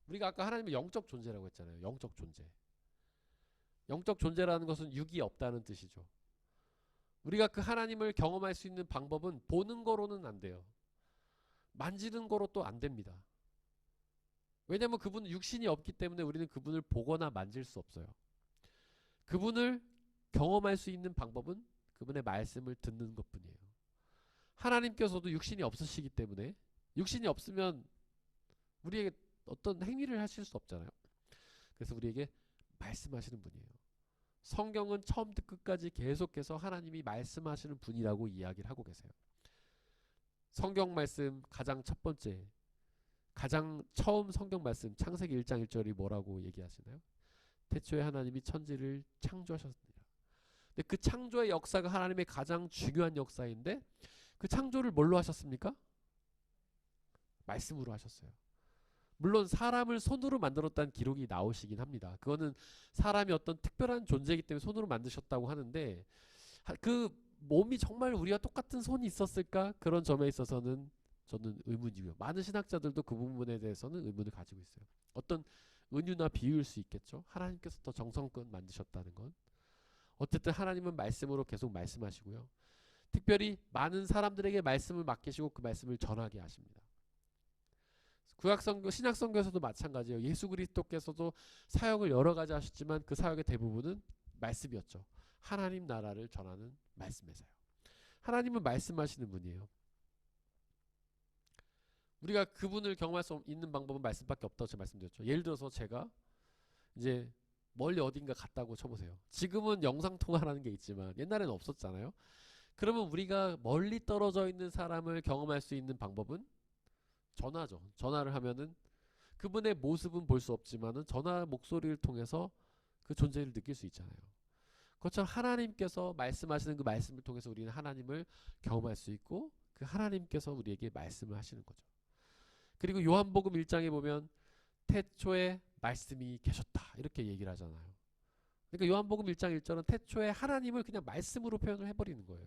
우리가 아까 하나님은 영적 존재라고 했잖아요. 영적 존재. 영적 존재라는 것은 육이 없다는 뜻이죠. 우리가 그 하나님을 경험할 수 있는 방법은 보는 거로는 안 돼요. 만지는 거로 또 안 됩니다. 왜냐하면 그분은 육신이 없기 때문에 우리는 그분을 보거나 만질 수 없어요. 그분을 경험할 수 있는 방법은 그분의 말씀을 듣는 것뿐이에요. 하나님께서도 육신이 없으시기 때문에 육신이 없으면 우리에게 어떤 행위를 하실 수 없잖아요. 그래서 우리에게 말씀하시는 분이에요. 성경은 처음부터 끝까지 계속해서 하나님이 말씀하시는 분이라고 이야기를 하고 계세요. 성경 말씀 가장 첫 번째, 가장 처음 성경 말씀 창세기 1장 1절이 뭐라고 얘기하시나요? 태초에 하나님이 천지를 창조하셨습니다. 근데 그 창조의 역사가 하나님의 가장 중요한 역사인데 그 창조를 뭘로 하셨습니까? 말씀으로 하셨어요. 물론 사람을 손으로 만들었다는 기록이 나오시긴 합니다. 그거는 사람이 어떤 특별한 존재이기 때문에 손으로 만드셨다고 하는데 그 몸이 정말 우리와 똑같은 손이 있었을까? 그런 점에 있어서는 저는 의문이고요. 많은 신학자들도 그 부분에 대해서는 의문을 가지고 있어요. 어떤 은유나 비유일 수 있겠죠. 하나님께서 더 정성껏 만드셨다는 건. 어쨌든 하나님은 말씀으로 계속 말씀하시고요. 특별히 많은 사람들에게 말씀을 맡기시고 그 말씀을 전하게 하십니다. 구약성경, 신약성경에서도 마찬가지예요. 예수 그리스도께서도 사역을 여러 가지 하셨지만 그 사역의 대부분은 말씀이었죠. 하나님 나라를 전하는 말씀에서요. 하나님은 말씀하시는 분이에요. 우리가 그분을 경험할 수 있는 방법은 말씀밖에 없다고 제가 말씀드렸죠. 예를 들어서 제가 이제 멀리 어딘가 갔다고 쳐보세요. 지금은 영상통화라는 게 있지만 옛날에는 없었잖아요. 그러면 우리가 멀리 떨어져 있는 사람을 경험할 수 있는 방법은 전화죠. 전화를 하면은 그분의 모습은 볼 수 없지만은 전화 목소리를 통해서 그 존재를 느낄 수 있잖아요. 그것처럼 하나님께서 말씀하시는 그 말씀을 통해서 우리는 하나님을 경험할 수 있고 그 하나님께서 우리에게 말씀을 하시는 거죠. 그리고 요한복음 1장에 보면 태초에 말씀이 계셨다 이렇게 얘기를 하잖아요. 그러니까 요한복음 1장 1절은 태초에 하나님을 그냥 말씀으로 표현을 해버리는 거예요.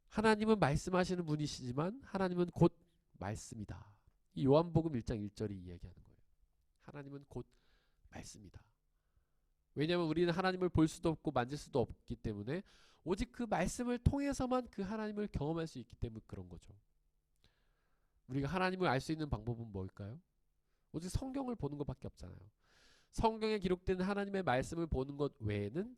하나님은 말씀하시는 분이시지만 하나님은 곧 말씀이다. 이 요한복음 1장 1절이 이야기하는 거예요. 하나님은 곧 말씀이다. 왜냐하면 우리는 하나님을 볼 수도 없고 만질 수도 없기 때문에 오직 그 말씀을 통해서만 그 하나님을 경험할 수 있기 때문에 그런 거죠. 우리가 하나님을 알 수 있는 방법은 뭘까요? 오직 성경을 보는 것밖에 없잖아요. 성경에 기록된 하나님의 말씀을 보는 것 외에는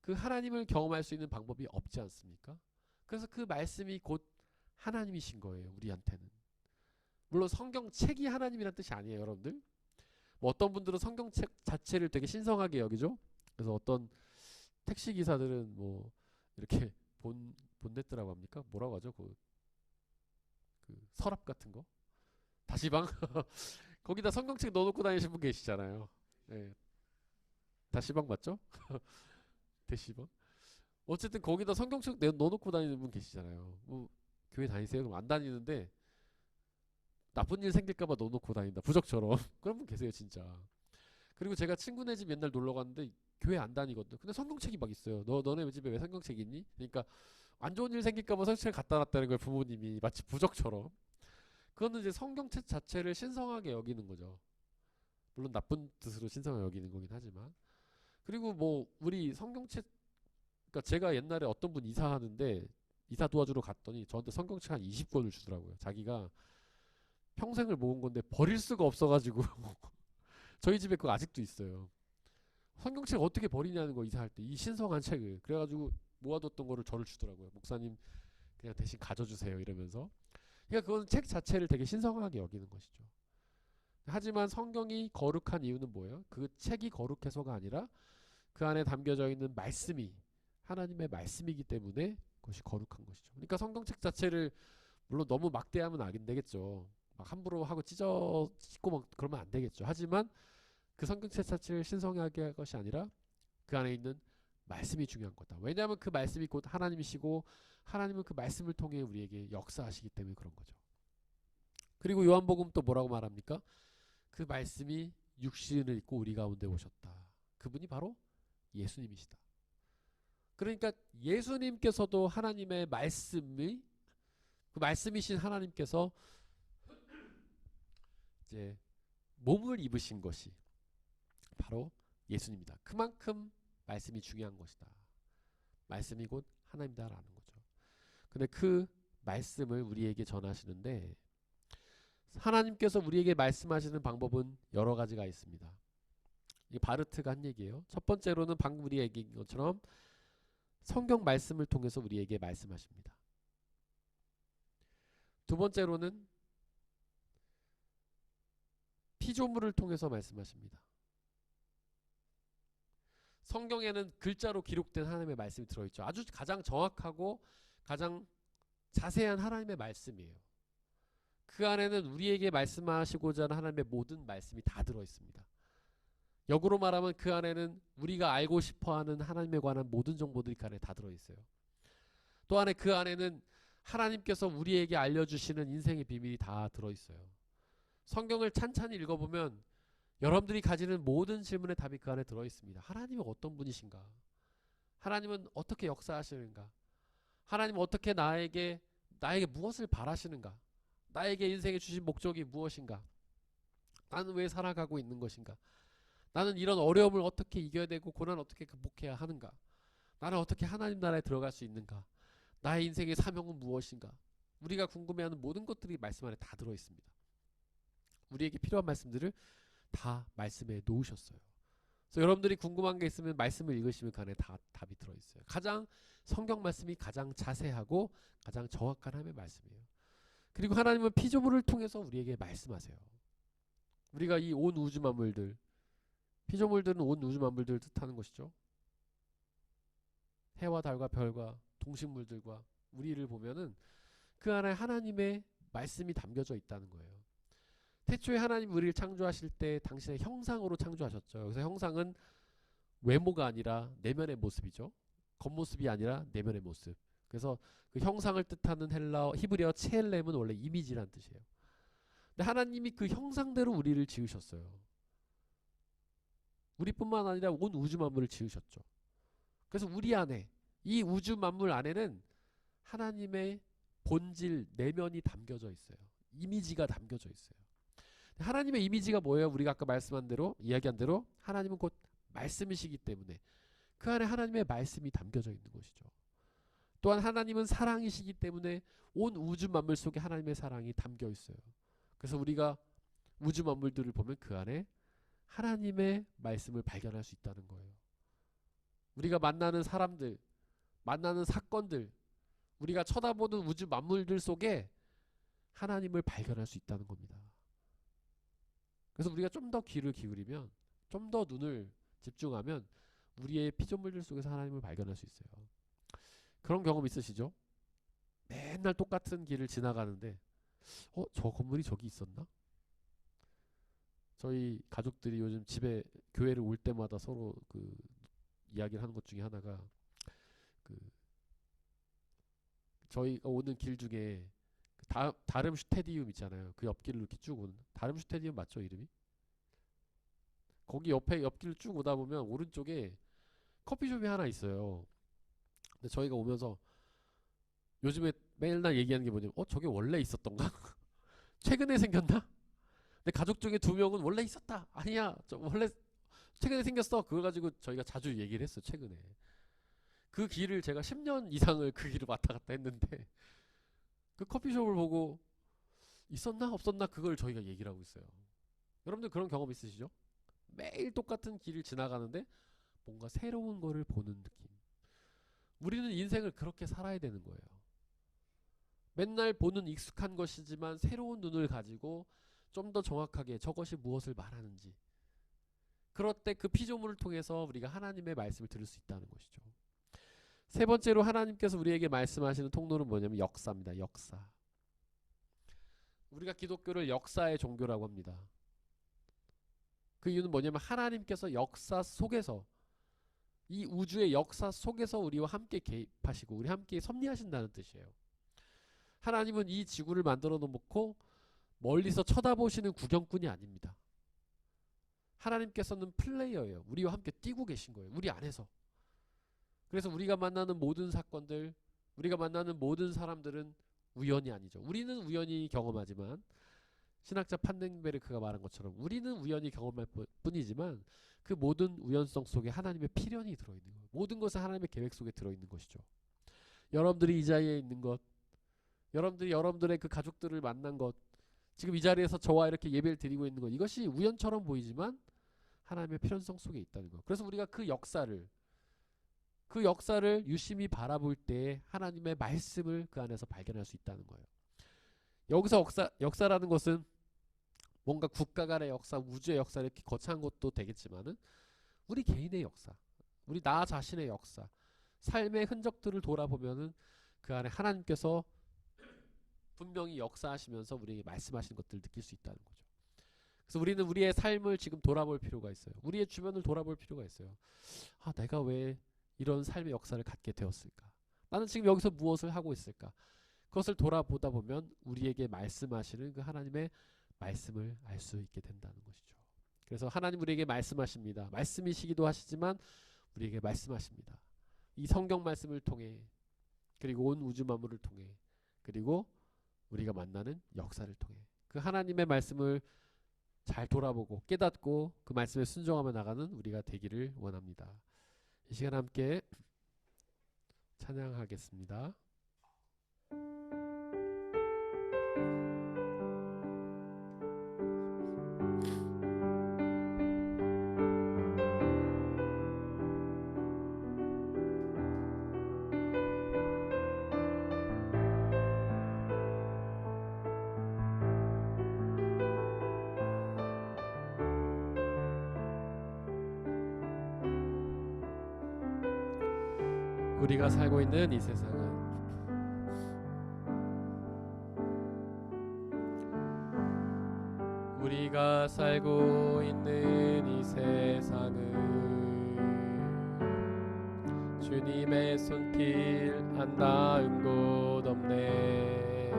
그 하나님을 경험할 수 있는 방법이 없지 않습니까? 그래서 그 말씀이 곧 하나님이신 거예요. 우리한테는. 물론 성경책이 하나님이란 뜻이 아니에요. 여러분들. 뭐 어떤 분들은 성경책 자체를 되게 신성하게 여기죠. 그래서 어떤 택시기사들은 뭐 이렇게 본네트라고 합니까? 뭐라고 하죠? 그 서랍 같은 거? 다시방? 거기다 성경책 넣어놓고 다니시는 분 계시잖아요. 네. 다시방 맞죠? 대시방? 어쨌든 거기다 성경책 넣어놓고 다니는 분 계시잖아요. 뭐 교회 다니세요? 그럼 안 다니는데 나쁜 일 생길까봐 넣어놓고 다닌다. 부적처럼. 그런 분 계세요 진짜. 그리고 제가 친구네 집 옛날 놀러 갔는데 교회 안 다니거든요. 근데 성경책이 막 있어요. 너네 집에 왜 성경책 있니? 그러니까 안 좋은 일 생길까봐 성경책을 갖다 놨다는 걸 부모님이 마치 부적처럼. 그거는 이제 성경책 자체를 신성하게 여기는 거죠. 물론 나쁜 뜻으로 신성하게 여기는 거긴 하지만. 그리고 뭐 우리 성경책, 그러니까 제가 옛날에 어떤 분 이사하는데 이사 도와주러 갔더니 저한테 성경책 한 20권을 주더라고요. 자기가 평생을 모은 건데 버릴 수가 없어가지고 저희 집에 그거 아직도 있어요. 성경책 어떻게 버리냐는 거, 이사할 때 이 신성한 책을. 그래가지고 모아뒀던 거를 저를 주더라고요. 목사님 그냥 대신 가져주세요 이러면서. 그러니까 그건 책 자체를 되게 신성하게 여기는 것이죠. 하지만 성경이 거룩한 이유는 뭐예요? 그 책이 거룩해서가 아니라 그 안에 담겨져 있는 말씀이 하나님의 말씀이기 때문에 그것이 거룩한 것이죠. 그러니까 성경책 자체를 물론 너무 막대하면 안 되겠죠. 막 함부로 하고 찢고 막 그러면 안 되겠죠. 하지만 그 성경책 자체를 신성하게 할 것이 아니라 그 안에 있는 말씀이 중요한 거다. 왜냐하면 그 말씀이 곧 하나님이시고 하나님은 그 말씀을 통해 우리에게 역사하시기 때문에 그런 거죠. 그리고 요한복음 또 뭐라고 말합니까? 그 말씀이 육신을 입고 우리 가운데 오셨다. 그분이 바로 예수님이시다. 그러니까 예수님께서도 하나님의 말씀이, 그 말씀이신 하나님께서 이제 몸을 입으신 것이 바로 예수님이다. 그만큼 말씀이 중요한 것이다. 말씀이 곧 하나님이다라는 거죠. 근데 그 말씀을 우리에게 전하시는데 하나님께서 우리에게 말씀하시는 방법은 여러 가지가 있습니다. 이 바르트가 한 얘기예요. 첫 번째로는 방금 우리 얘기한 것처럼 성경 말씀을 통해서 우리에게 말씀하십니다. 두 번째로는 피조물을 통해서 말씀하십니다. 성경에는 글자로 기록된 하나님의 말씀이 들어있죠. 아주 가장 정확하고 가장 자세한 하나님의 말씀이에요. 그 안에는 우리에게 말씀하시고자 하는 하나님의 모든 말씀이 다 들어있습니다. 역으로 말하면 그 안에는 우리가 알고 싶어하는 하나님에 관한 모든 정보들이 그 안에 다 들어있어요. 또 안에 그 안에는 하나님께서 우리에게 알려주시는 인생의 비밀이 다 들어있어요. 성경을 찬찬히 읽어보면 여러분들이 가지는 모든 질문의 답이 그 안에 들어있습니다. 하나님은 어떤 분이신가? 하나님은 어떻게 역사하시는가? 하나님은 어떻게 나에게 무엇을 바라시는가? 나에게 인생에 주신 목적이 무엇인가? 나는 왜 살아가고 있는 것인가? 나는 이런 어려움을 어떻게 이겨야 되고 고난을 어떻게 극복해야 하는가? 나는 어떻게 하나님 나라에 들어갈 수 있는가? 나의 인생의 사명은 무엇인가? 우리가 궁금해하는 모든 것들이 말씀 안에 다 들어있습니다. 우리에게 필요한 말씀들을 다 말씀에 놓으셨어요. 그래서 여러분들이 궁금한 게 있으면 말씀을 읽으시면 그 안에 다 답이 들어있어요. 가장 성경 말씀이 가장 자세하고 가장 정확한 하나님의 말씀이에요. 그리고 하나님은 피조물을 통해서 우리에게 말씀하세요. 우리가 이 온 우주 만물들, 피조물들은 온 우주 만물들을 뜻하는 것이죠. 해와 달과 별과 동식물들과 우리를 보면은 그 안에 하나님의 말씀이 담겨져 있다는 거예요. 태초에 하나님 우리를 창조하실 때 당신의 형상으로 창조하셨죠. 그래서 형상은 외모가 아니라 내면의 모습이죠. 겉모습이 아니라 내면의 모습. 그래서 그 형상을 뜻하는 히브리어 첼렘은 원래 이미지란 뜻이에요. 근데 하나님이 그 형상대로 우리를 지으셨어요. 우리뿐만 아니라 온 우주 만물을 지으셨죠. 그래서 우리 안에 이 우주 만물 안에는 하나님의 본질 내면이 담겨져 있어요. 이미지가 담겨져 있어요. 하나님의 이미지가 뭐예요? 우리가 아까 말씀한 대로 이야기한 대로 하나님은 곧 말씀이시기 때문에 그 안에 하나님의 말씀이 담겨져 있는 것이죠. 또한 하나님은 사랑이시기 때문에 온 우주 만물 속에 하나님의 사랑이 담겨 있어요. 그래서 우리가 우주 만물들을 보면 그 안에 하나님의 말씀을 발견할 수 있다는 거예요. 우리가 만나는 사람들, 만나는 사건들, 우리가 쳐다보는 우주 만물들 속에 하나님을 발견할 수 있다는 겁니다. 그래서 우리가 좀 더 귀를 기울이면, 좀 더 눈을 집중하면 우리의 피조물들 속에서 하나님을 발견할 수 있어요. 그런 경험 있으시죠? 맨날 똑같은 길을 지나가는데 저 건물이 저기 있었나? 저희 가족들이 요즘 집에 교회를 올 때마다 서로 그 이야기를 하는 것 중에 하나가 그 저희가 오는 길 중에 다름 슈테디움 있잖아요. 그 옆길을 이렇게 쭉 오는 다름 슈테디움 맞죠 이름이? 거기 옆에 옆길을 쭉 오다 보면 오른쪽에 커피숍이 하나 있어요. 근데 저희가 오면서 요즘에 맨날 얘기하는 게 뭐냐면 저게 원래 있었던가? 최근에 생겼나? 근데 가족 중에 2명은 원래 있었다. 아니야, 저 원래 최근에 생겼어. 그걸 가지고 저희가 자주 얘기를 했어요. 최근에 그 길을 제가 10년 이상을 그 길을 왔다 갔다 했는데 그 커피숍을 보고 있었나 없었나 그걸 저희가 얘기를 하고 있어요. 여러분들 그런 경험 있으시죠? 매일 똑같은 길을 지나가는데 뭔가 새로운 거를 보는 느낌. 우리는 인생을 그렇게 살아야 되는 거예요. 맨날 보는 익숙한 것이지만 새로운 눈을 가지고 좀 더 정확하게 저것이 무엇을 말하는지, 그럴 때 그 피조물을 통해서 우리가 하나님의 말씀을 들을 수 있다는 것이죠. 세 번째로 하나님께서 우리에게 말씀하시는 통로는 뭐냐면 역사입니다. 역사. 우리가 기독교를 역사의 종교라고 합니다. 그 이유는 뭐냐면 하나님께서 역사 속에서, 이 우주의 역사 속에서 우리와 함께 개입하시고 우리 함께 섭리하신다는 뜻이에요. 하나님은 이 지구를 만들어 놓고 멀리서 쳐다보시는 구경꾼이 아닙니다. 하나님께서는 플레이어예요. 우리와 함께 뛰고 계신 거예요. 우리 안에서. 그래서 우리가 만나는 모든 사건들, 우리가 만나는 모든 사람들은 우연이 아니죠. 우리는 우연히 경험하지만, 신학자 판덴베르크가 말한 것처럼 우리는 우연히 경험할 뿐이지만 그 모든 우연성 속에 하나님의 필연이 들어있는 거예요. 모든 것은 하나님의 계획 속에 들어있는 것이죠. 여러분들이 이 자리에 있는 것, 여러분들이 여러분들의 그 가족들을 만난 것, 지금 이 자리에서 저와 이렇게 예배를 드리고 있는 것, 이것이 우연처럼 보이지만 하나님의 필연성 속에 있다는 것. 그래서 우리가 그 역사를 유심히 바라볼 때 하나님의 말씀을 그 안에서 발견할 수 있다는 거예요. 여기서 역사라는 것은 뭔가 국가 간의 역사, 우주의 역사 이렇게 거창한 것도 되겠지만은 우리 개인의 역사, 우리 나 자신의 역사, 삶의 흔적들을 돌아보면은 그 안에 하나님께서 분명히 역사하시면서 우리에게 말씀하시는 것들을 느낄 수 있다는 거죠. 그래서 우리는 우리의 삶을 지금 돌아볼 필요가 있어요. 우리의 주변을 돌아볼 필요가 있어요. 아, 내가 왜 이런 삶의 역사를 갖게 되었을까? 나는 지금 여기서 무엇을 하고 있을까? 그것을 돌아보다 보면 우리에게 말씀하시는 그 하나님의 말씀을 알 수 있게 된다는 것이죠. 그래서 하나님 우리에게 말씀하십니다. 말씀이시기도 하시지만 우리에게 말씀하십니다. 이 성경 말씀을 통해, 그리고 온 우주 만물을 통해, 그리고 우리가 만나는 역사를 통해 그 하나님의 말씀을 잘 돌아보고 깨닫고 그 말씀에 순종하며 나가는 우리가 되기를 원합니다. 이 시간 함께 찬양하겠습니다. 우리가 살고 있는 이 세상은 우리가 살고 있는 이 세상은 주님의 손길 안 닿은 곳 없네.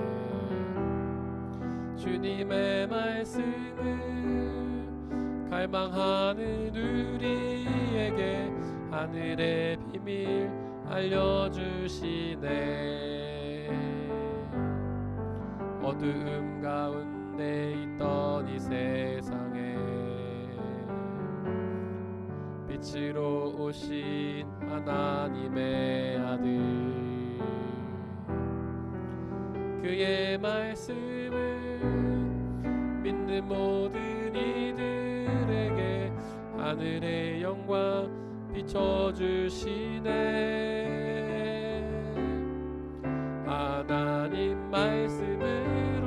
주님의 말씀을 갈망하는 우리에게 하늘의 비밀 알려주시네. 어두움 가운데 있던 이 세상에 빛으로 오신 하나님의 아들, 그의 말씀을 믿는 모든 이들에게 하늘의 영광 비춰주시네. 하나님 말씀으로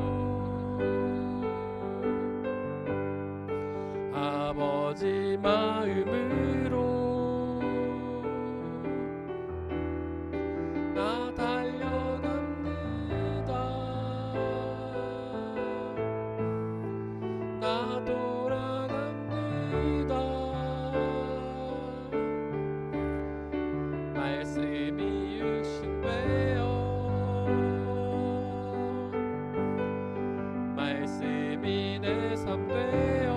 아버지 마음으로 나 달려갑니다. 나 돌아갑니다. 말씀이 육신 되어 말씀이 내 삶 되어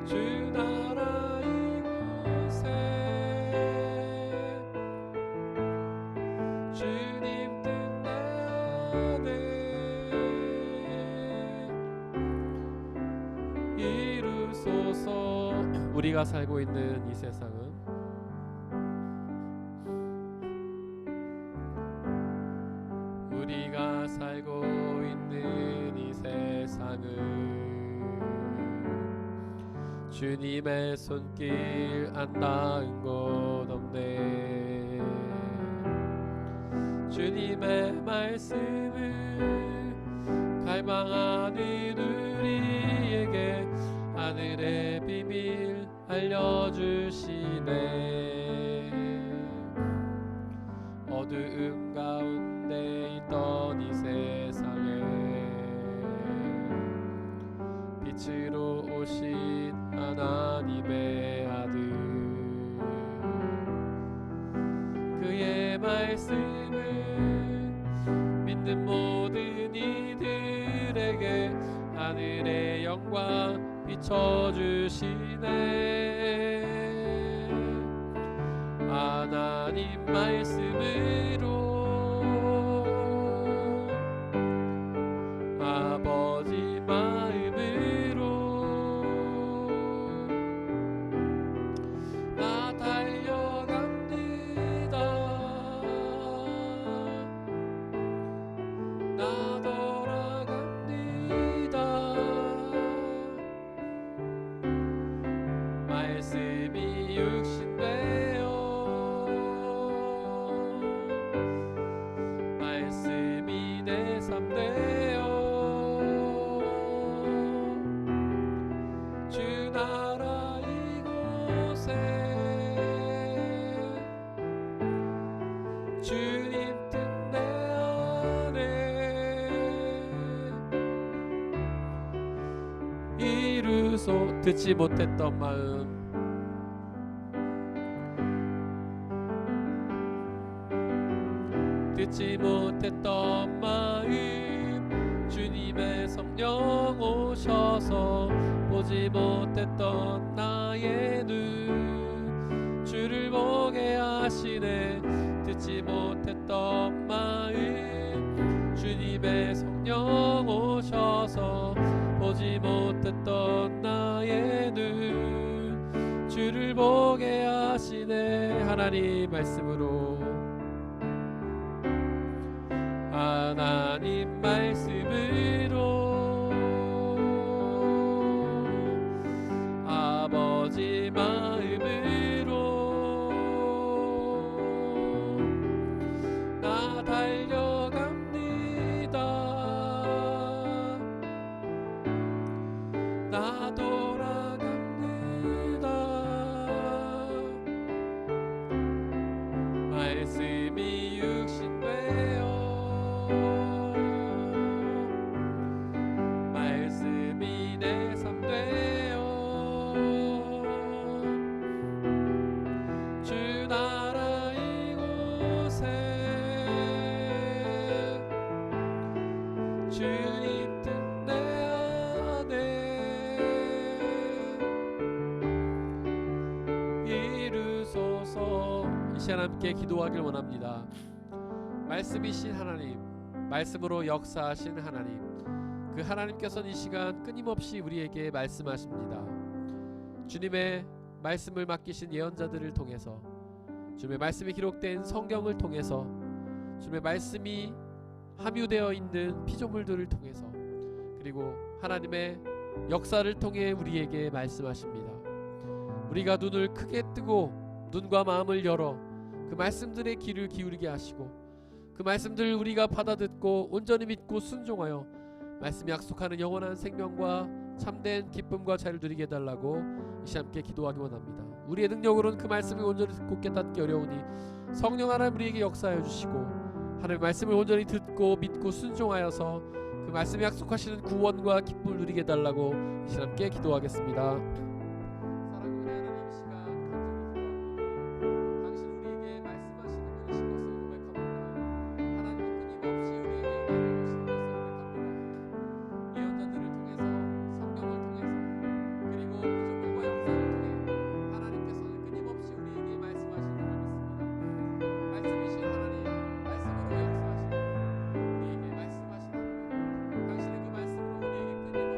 주 나라 이곳에 주님 뜻 내 안에 이루소서. 우리가 살고 있는 이 세상은 우리가 살고 있는 이 세상은 주님의 손길 안 닿은 곳 없네. 주님의 말씀을 갈망하는 우리에게 하늘의 비밀 알려주시네. 어두움 가운데 있던 이 세상에 빛으로 오신 하나님의 아들, 그의 말씀을 믿는 모든 이들에게 하늘의 영광 비춰주시네. 하나님 말씀으로 아버지 마음으로 나 달려갑니다. 나 돌아갑니다. 말씀이 육신 되어 듣지 못했던 마음, 듣지 못했던 마음, 주님의 성령 오셔서 보지 못했던 나의 눈 주를 보게 하시네. 듣지 못했던 마음, 주님의 성령 오셔서 보지 못했던 나의 눈 주를 보게 하시네. 하나님 말씀으로, 하나님 말씀으로, 아버지 마음으로 나 달려갑니다. 나 돌아갑니다. 말씀이 육신되어 말씀이 내 삶 되어 주 나라 이곳에 주님 뜻 내 안에 이루소서. 이 시간 함께 기도하길 원합니다. 말씀이신 하나님, 말씀으로 역사하신 하나님, 그 하나님께서는 이 시간 끊임없이 우리에게 말씀하십니다. 주님의 말씀을 맡기신 예언자들을 통해서, 주님의 말씀이 기록된 성경을 통해서, 주님의 말씀이 함유되어 있는 피조물들을 통해서, 그리고 하나님의 역사를 통해 우리에게 말씀하십니다. 우리가 눈을 크게 뜨고 눈과 마음을 열어 그 말씀들의 귀를 기울이게 하시고, 그 말씀들을 우리가 받아듣고 온전히 믿고 순종하여 말씀이 약속하는 영원한 생명과 참된 기쁨과 자유를 누리게 해달라고 이 시간 함께 기도하기 원합니다. 우리의 능력으로는 그 말씀을 온전히 듣고 깨닫기 어려우니 성령 하나님 우리에게 역사하여 주시고, 하나님의 말씀을 온전히 듣고 믿고 순종하여서 그 말씀이 약속하시는 구원과 기쁨을 누리게 해달라고 이 시간 함께 기도하겠습니다. 사랑하는 하나님, 이 시간 간절히 기도합니다. 당신 우리에게 말씀하시는 분이신 것을 고백합니다. 하나님은 끊임없이 우리에게 말씀하시는 것을 고백합니다. 예언자들을 통해서, 성경을 통해서, 그리고 피조물과 역사를 통해 하나님께서는 끊임없이 우리에게 말씀하시는 줄 믿습니다. 말씀이신 하나님, 말씀으로 역사하시는 우리에게 말씀하시는 하나님, 당신의 그 말씀으로 우리에게 끊임없이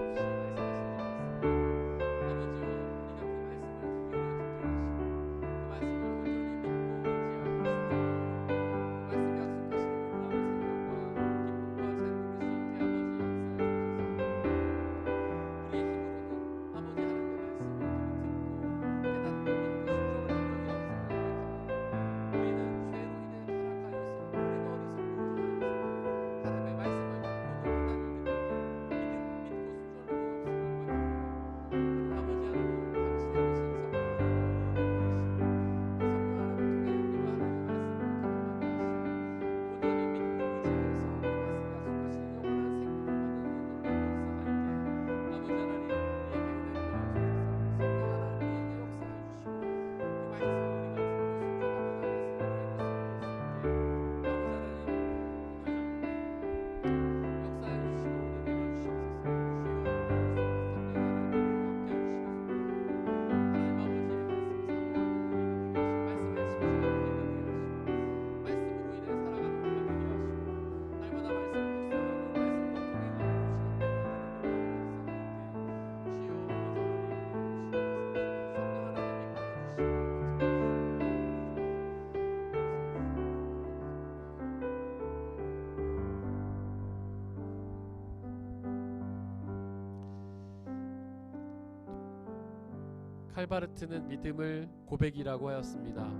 칼바르트는 믿음을 고백이라고 하였습니다.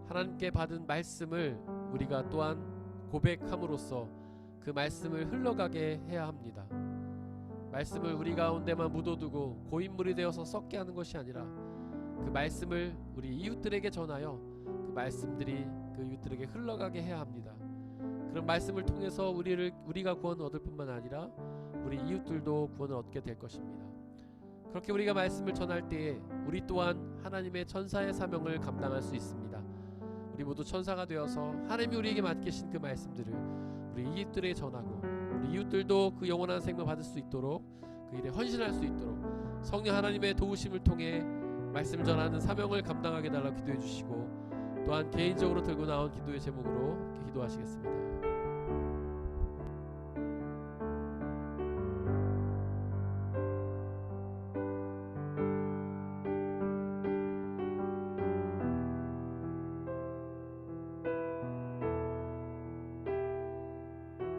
하나님께 받은 말씀을 우리가 또한 고백함으로써 그 말씀을 흘러가게 해야 합니다. 말씀을 우리 가운데만 묻어두고 고인물이 되어서 썩게 하는 것이 아니라 그 말씀을 우리 이웃들에게 전하여 그 말씀들이 그 이웃들에게 흘러가게 해야 합니다. 그런 말씀을 통해서 우리가 구원을 얻을 뿐만 아니라 우리 이웃들도 구원을 얻게 될 것입니다. 그렇게 우리가 말씀을 전할 때에 우리 또한 하나님의 천사의 사명을 감당할 수 있습니다. 우리 모두 천사가 되어서 하나님이 우리에게 맡기신 그 말씀들을 우리 이웃들에게 전하고 우리 이웃들도 그 영원한 생명 받을 수 있도록 그 일에 헌신할 수 있도록 성령 하나님의 도우심을 통해 말씀 전하는 사명을 감당하게 달라고 기도해 주시고 또한 개인적으로 들고 나온 기도의 제목으로 기도하시겠습니다.